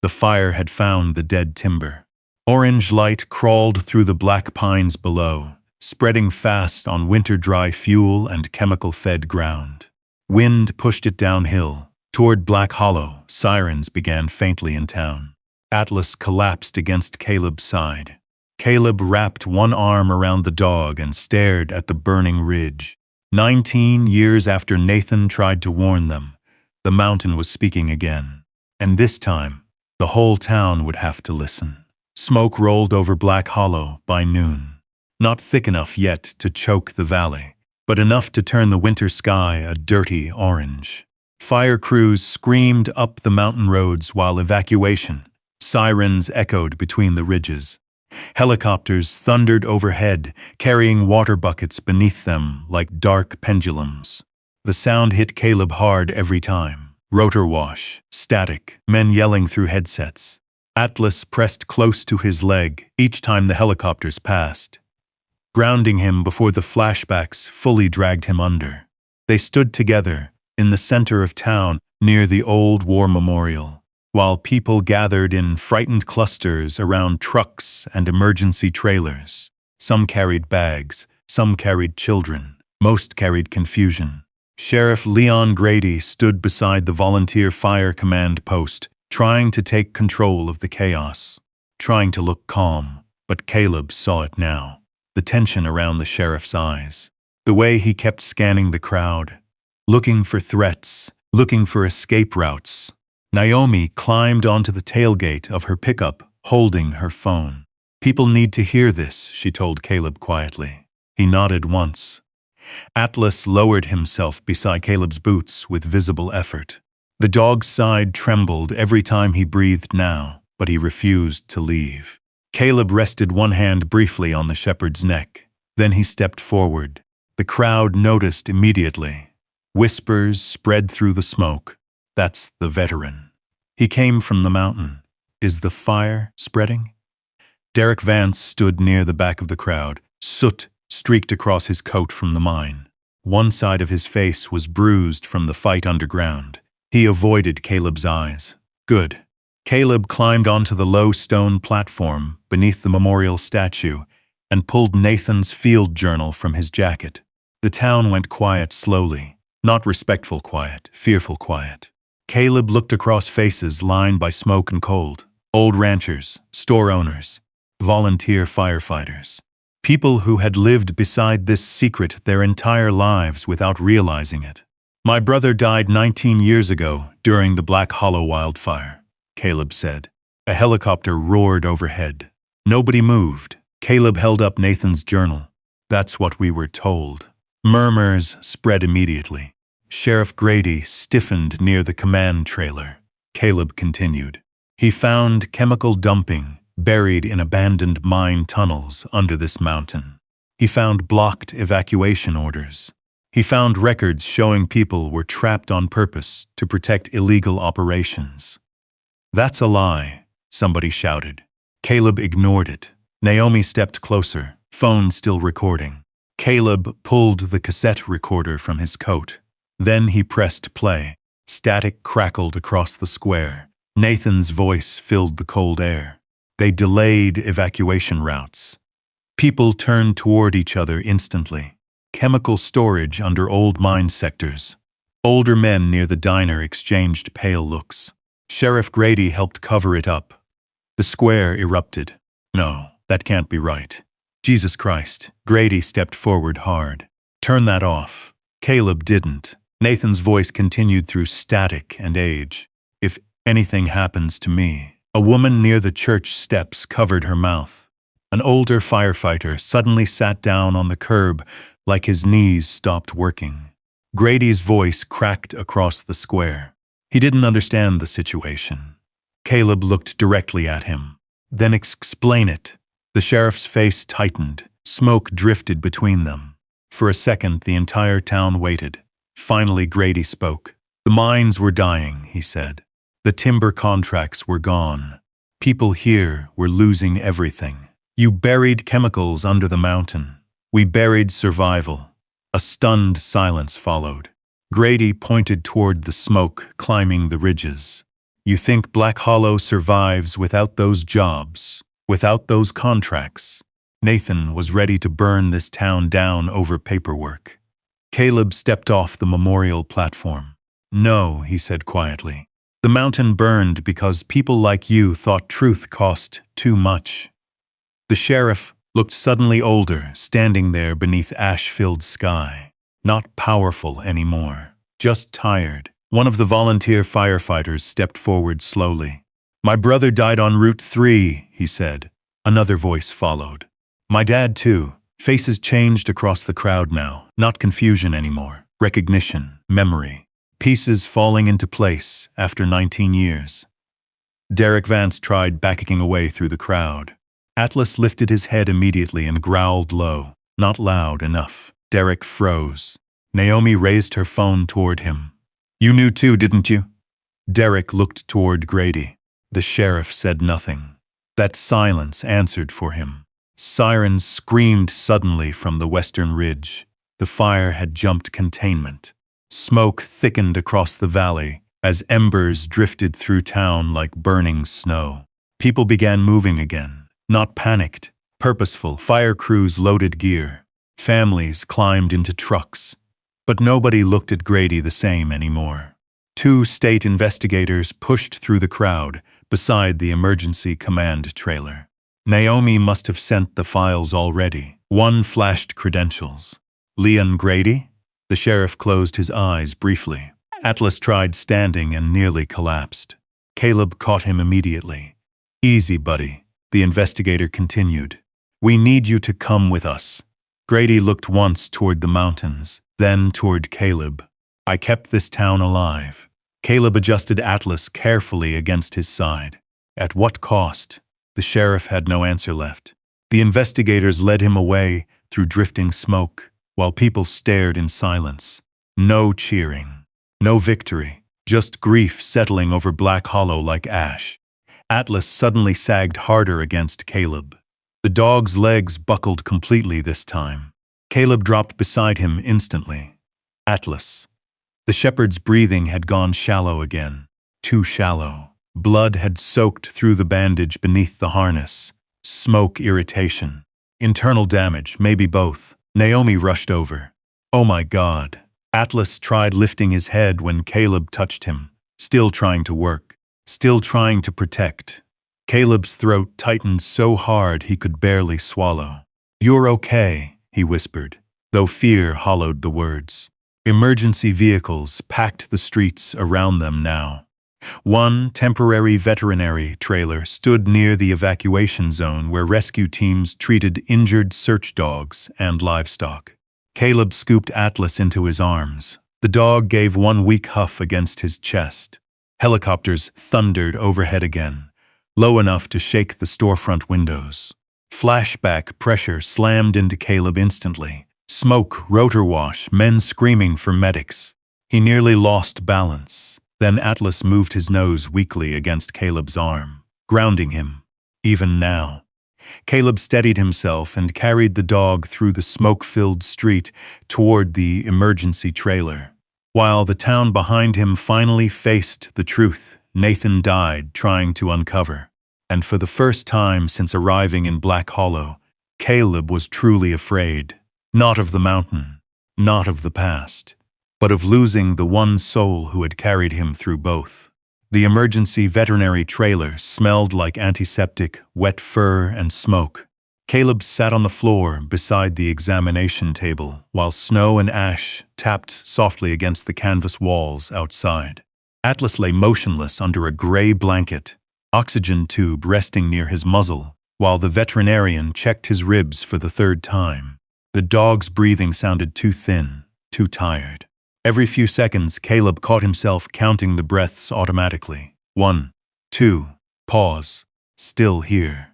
The fire had found the dead timber. Orange light crawled through the black pines below, spreading fast on winter-dry fuel and chemical-fed ground. Wind pushed it downhill. Toward Black Hollow, sirens began faintly in town. Atlas collapsed against Caleb's side. Caleb wrapped one arm around the dog and stared at the burning ridge. 19 years after Nathan tried to warn them, the mountain was speaking again. And this time, the whole town would have to listen. Smoke rolled over Black Hollow by noon. Not thick enough yet to choke the valley, but enough to turn the winter sky a dirty orange. Fire crews screamed up the mountain roads while evacuation sirens echoed between the ridges. Helicopters thundered overhead, carrying water buckets beneath them like dark pendulums. The sound hit Caleb hard every time. Rotor wash, static, men yelling through headsets. Atlas pressed close to his leg each time the helicopters passed, grounding him before the flashbacks fully dragged him under. They stood together, in the center of town near the old war memorial, while people gathered in frightened clusters around trucks and emergency trailers. Some carried bags, some carried children, most carried confusion. Sheriff Leon Grady stood beside the volunteer fire command post, trying to take control of the chaos, trying to look calm, but Caleb saw it now. The tension around the sheriff's eyes, the way he kept scanning the crowd, looking for threats, looking for escape routes. Naomi climbed onto the tailgate of her pickup, holding her phone. "People need to hear this," she told Caleb quietly. He nodded once. Atlas lowered himself beside Caleb's boots with visible effort. The dog's side trembled every time he breathed now, but he refused to leave. Caleb rested one hand briefly on the shepherd's neck. Then he stepped forward. The crowd noticed immediately. Whispers spread through the smoke. "That's the veteran. He came from the mountain. Is the fire spreading?" Derek Vance stood near the back of the crowd. Soot streaked across his coat from the mine. One side of his face was bruised from the fight underground. He avoided Caleb's eyes. "Good." Caleb climbed onto the low stone platform beneath the memorial statue and pulled Nathan's field journal from his jacket. The town went quiet slowly. Not respectful quiet, fearful quiet. Caleb looked across faces lined by smoke and cold. Old ranchers, store owners, volunteer firefighters. People who had lived beside this secret their entire lives without realizing it. "My brother died 19 years ago during the Black Hollow wildfire," Caleb said. A helicopter roared overhead. Nobody moved. Caleb held up Nathan's journal. "That's what we were told." Murmurs spread immediately. Sheriff Grady stiffened near the command trailer. Caleb continued. "He found chemical dumping buried in abandoned mine tunnels under this mountain. He found blocked evacuation orders. He found records showing people were trapped on purpose to protect illegal operations." "That's a lie," somebody shouted. Caleb ignored it. Naomi stepped closer, phone still recording. Caleb pulled the cassette recorder from his coat. Then he pressed play. Static crackled across the square. Nathan's voice filled the cold air. They delayed evacuation routes. People turned toward each other instantly. Chemical storage under old mine sectors. Older men near the diner exchanged pale looks. Sheriff Grady helped cover it up. The square erupted. "No, that can't be right." "Jesus Christ." Grady stepped forward hard. "Turn that off." Caleb didn't. Nathan's voice continued through static and age. "If anything happens to me." A woman near the church steps covered her mouth. An older firefighter suddenly sat down on the curb like his knees stopped working. Grady's voice cracked across the square. He didn't understand the situation. Caleb looked directly at him. "Then explain it." The sheriff's face tightened. Smoke drifted between them. For a second, the entire town waited. Finally, Grady spoke. "The mines were dying," he said. "The timber contracts were gone. People here were losing everything. You buried chemicals under the mountain. We buried survival." A stunned silence followed. Grady pointed toward the smoke climbing the ridges. "You think Black Hollow survives without those jobs, without those contracts?" Nathan was ready to burn this town down over paperwork. Caleb stepped off the memorial platform. "No," he said quietly. "The mountain burned because people like you thought truth cost too much." The sheriff looked suddenly older, standing there beneath ash-filled sky. Not powerful anymore, just tired. One of the volunteer firefighters stepped forward slowly. "My brother died on Route 3, he said. Another voice followed. "My dad too." Faces changed across the crowd now, not confusion anymore. Recognition, memory. Pieces falling into place after 19 years. Derek Vance tried backing away through the crowd. Atlas lifted his head immediately and growled low. Not loud enough. Derek froze. Naomi raised her phone toward him. "You knew too, didn't you?" Derek looked toward Grady. The sheriff said nothing. That silence answered for him. Sirens screamed suddenly from the western ridge. The fire had jumped containment. Smoke thickened across the valley as embers drifted through town like burning snow. People began moving again, not panicked, purposeful. Fire crews loaded gear. Families climbed into trucks. But nobody looked at Grady the same anymore. Two state investigators pushed through the crowd beside the emergency command trailer. Naomi must have sent the files already. One flashed credentials. Leon Grady? The sheriff closed his eyes briefly. Atlas tried standing and nearly collapsed. Caleb caught him immediately. "Easy, buddy," the investigator continued. "We need you to come with us." Grady looked once toward the mountains, then toward Caleb. "I kept this town alive." Caleb adjusted Atlas carefully against his side. At what cost? The sheriff had no answer left. The investigators led him away through drifting smoke, while people stared in silence. No cheering. No victory. Just grief settling over Black Hollow like ash. Atlas suddenly sagged harder against Caleb. The dog's legs buckled completely this time. Caleb dropped beside him instantly. "Atlas." The shepherd's breathing had gone shallow again. Too shallow. Blood had soaked through the bandage beneath the harness. Smoke irritation. Internal damage, maybe both. Naomi rushed over. "Oh my God." Atlas tried lifting his head when Caleb touched him, still trying to work, still trying to protect. Caleb's throat tightened so hard he could barely swallow. "You're okay," he whispered, though fear hollowed the words. Emergency vehicles packed the streets around them now. One temporary veterinary trailer stood near the evacuation zone where rescue teams treated injured search dogs and livestock. Caleb scooped Atlas into his arms. The dog gave one weak huff against his chest. Helicopters thundered overhead again, low enough to shake the storefront windows. Flashback pressure slammed into Caleb instantly. Smoke, rotor wash, men screaming for medics. He nearly lost balance. Then Atlas moved his nose weakly against Caleb's arm, grounding him. Even now. Caleb steadied himself and carried the dog through the smoke-filled street toward the emergency trailer. While the town behind him finally faced the truth Nathan died trying to uncover. And for the first time since arriving in Black Hollow, Caleb was truly afraid. Not of the mountain, not of the past, but of losing the one soul who had carried him through both. The emergency veterinary trailer smelled like antiseptic, wet fur, and smoke. Caleb sat on the floor beside the examination table while snow and ash tapped softly against the canvas walls outside. Atlas lay motionless under a gray blanket, oxygen tube resting near his muzzle, while the veterinarian checked his ribs for the third time. The dog's breathing sounded too thin, too tired. Every few seconds, Caleb caught himself counting the breaths automatically. 1, 2, pause, still here.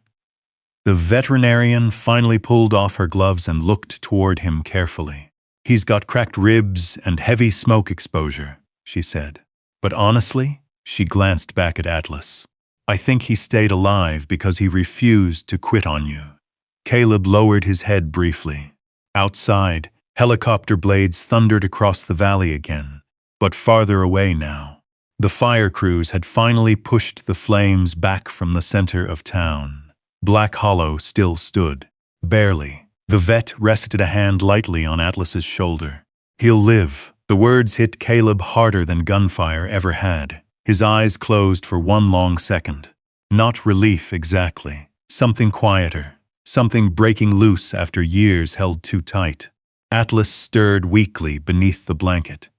The veterinarian finally pulled off her gloves and looked toward him carefully. "He's got cracked ribs and heavy smoke exposure," she said. "But honestly," she glanced back at Atlas, "I think he stayed alive because he refused to quit on you." Caleb lowered his head briefly. Outside, helicopter blades thundered across the valley again, but farther away now. The fire crews had finally pushed the flames back from the center of town. Black Hollow still stood, barely. The vet rested a hand lightly on Atlas's shoulder. "He'll live." The words hit Caleb harder than gunfire ever had. His eyes closed for one long second. Not relief exactly. Something quieter. Something breaking loose after years held too tight. Atlas stirred weakly beneath the blanket.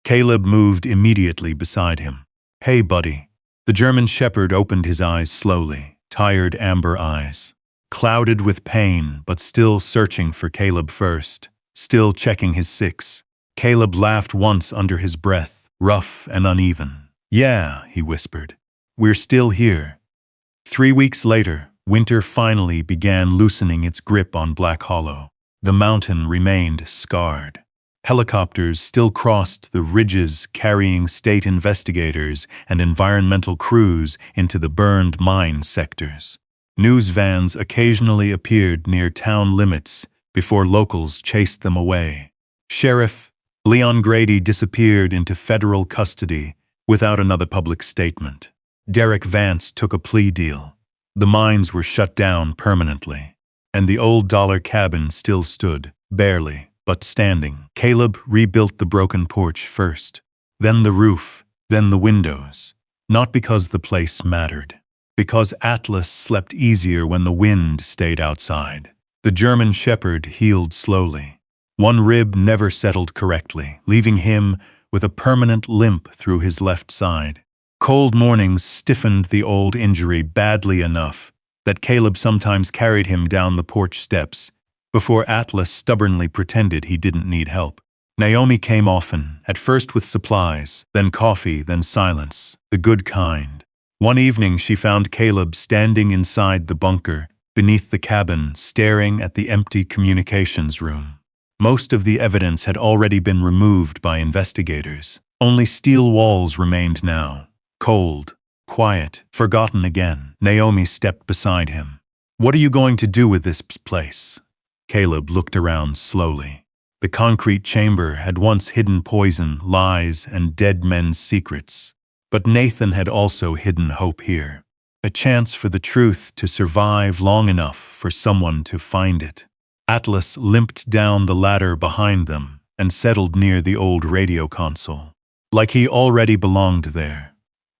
Caleb moved immediately beside him. "Hey, buddy." The German shepherd opened his eyes slowly, tired amber eyes. Clouded with pain, but still searching for Caleb first, still checking his six. Caleb laughed once under his breath, rough and uneven. "Yeah," he whispered. "We're still here." 3 weeks later, winter finally began loosening its grip on Black Hollow. The mountain remained scarred. Helicopters still crossed the ridges carrying state investigators and environmental crews into the burned mine sectors. News vans occasionally appeared near town limits before locals chased them away. Sheriff Leon Grady disappeared into federal custody without another public statement. Derek Vance took a plea deal. The mines were shut down permanently, and the old dollar cabin still stood, barely, but standing. Caleb rebuilt the broken porch first, then the roof, then the windows. Not because the place mattered, because Atlas slept easier when the wind stayed outside. The German shepherd healed slowly. One rib never settled correctly, leaving him with a permanent limp through his left side. Cold mornings stiffened the old injury badly enough that Caleb sometimes carried him down the porch steps before Atlas stubbornly pretended he didn't need help. Naomi came often, at first with supplies, then coffee, then silence, the good kind. One evening she found Caleb standing inside the bunker, beneath the cabin, staring at the empty communications room. Most of the evidence had already been removed by investigators. Only steel walls remained now. Cold, quiet, forgotten again. Naomi stepped beside him. "What are you going to do with this place?" Caleb looked around slowly. The concrete chamber had once hidden poison, lies, and dead men's secrets. But Nathan had also hidden hope here. A chance for the truth to survive long enough for someone to find it. Atlas limped down the ladder behind them and settled near the old radio console, like he already belonged there.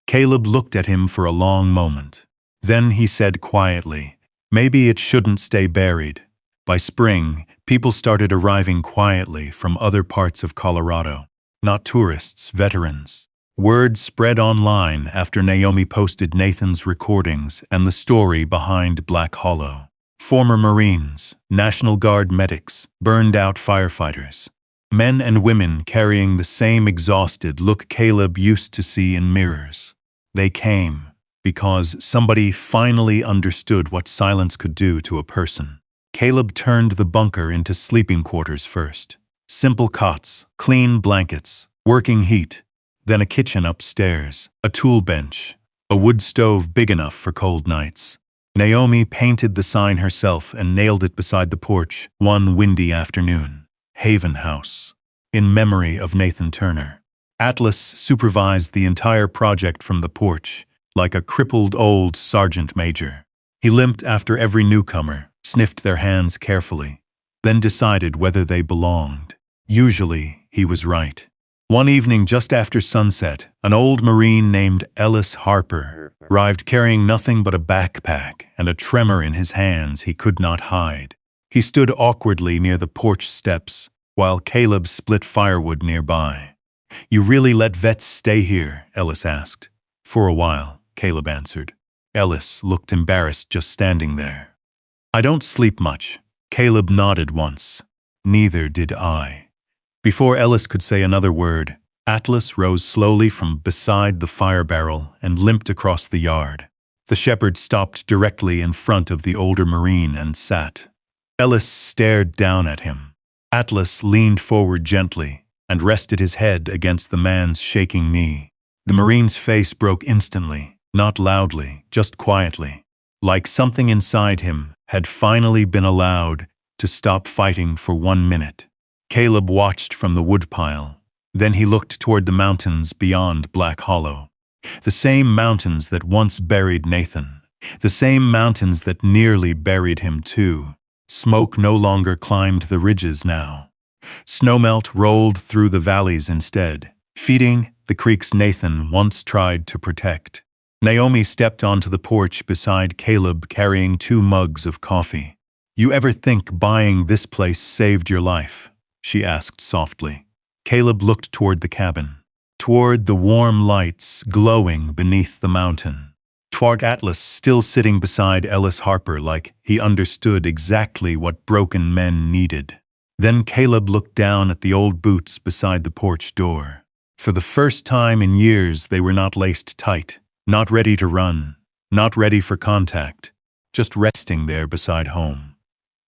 Caleb looked at him for a long moment. Then he said quietly, "Maybe it shouldn't stay buried." By spring, people started arriving quietly from other parts of Colorado. Not tourists, veterans. Word spread online after Naomi posted Nathan's recordings and the story behind Black Hollow. Former Marines, National Guard medics, burned-out firefighters. Men and women carrying the same exhausted look Caleb used to see in mirrors. They came because somebody finally understood what silence could do to a person. Caleb turned the bunker into sleeping quarters first. Simple cots, clean blankets, working heat, then a kitchen upstairs, a tool bench, a wood stove big enough for cold nights. Naomi painted the sign herself and nailed it beside the porch one windy afternoon. Haven House, in memory of Nathan Turner. Atlas supervised the entire project from the porch, like a crippled old sergeant major. He limped after every newcomer, sniffed their hands carefully, then decided whether they belonged. Usually, he was right. One evening just after sunset, an old Marine named Ellis Harper arrived carrying nothing but a backpack and a tremor in his hands he could not hide. He stood awkwardly near the porch steps, while Caleb split firewood nearby. "You really let vets stay here?" Ellis asked. "For a while," Caleb answered. Ellis looked embarrassed just standing there. "I don't sleep much." Caleb nodded once. "Neither did I." Before Ellis could say another word, Atlas rose slowly from beside the fire barrel and limped across the yard. The shepherd stopped directly in front of the older Marine and sat. Ellis stared down at him. Atlas leaned forward gently and rested his head against the man's shaking knee. The Marine's face broke instantly, not loudly, just quietly, like something inside him had finally been allowed to stop fighting for 1 minute. Caleb watched from the woodpile. Then he looked toward the mountains beyond Black Hollow. The same mountains that once buried Nathan. The same mountains that nearly buried him too. Smoke no longer climbed the ridges now. Snowmelt rolled through the valleys instead, feeding the creeks Nathan once tried to protect. Naomi stepped onto the porch beside Caleb carrying 2 mugs of coffee. "You ever think buying this place saved your life?" she asked softly. Caleb looked toward the cabin, toward the warm lights glowing beneath the mountain, toward Atlas still sitting beside Ellis Harper like he understood exactly what broken men needed. Then Caleb looked down at the old boots beside the porch door. For the first time in years, they were not laced tight, not ready to run, not ready for contact, just resting there beside home.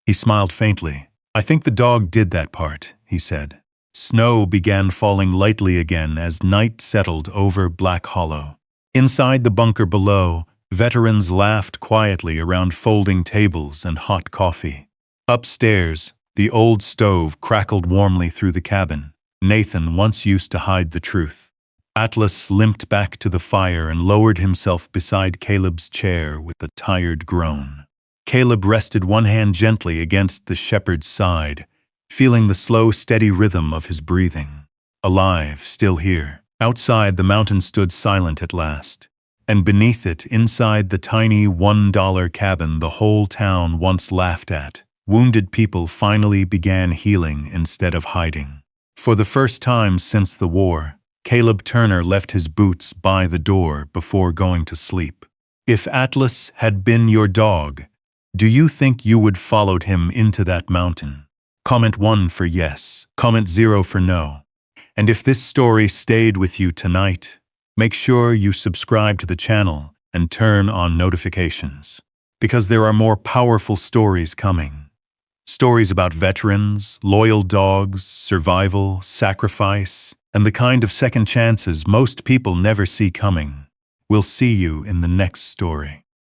He smiled faintly. "I think the dog did that part," he said. Snow began falling lightly again as night settled over Black Hollow. Inside the bunker below, veterans laughed quietly around folding tables and hot coffee. Upstairs, the old stove crackled warmly through the cabin, Nathan once used to hide the truth. Atlas limped back to the fire and lowered himself beside Caleb's chair with a tired groan. Caleb rested one hand gently against the shepherd's side, feeling the slow, steady rhythm of his breathing. Alive, still here. Outside, the mountain stood silent at last, and beneath it, inside the tiny $1 cabin the whole town once laughed at, wounded people finally began healing instead of hiding. For the first time since the war, Caleb Turner left his boots by the door before going to sleep. If Atlas had been your dog, do you think you would followed him into that mountain? Comment 1 for yes, comment 0 for no. And if this story stayed with you tonight, make sure you subscribe to the channel and turn on notifications, because there are more powerful stories coming. Stories about veterans, loyal dogs, survival, sacrifice, and the kind of second chances most people never see coming. We'll see you in the next story.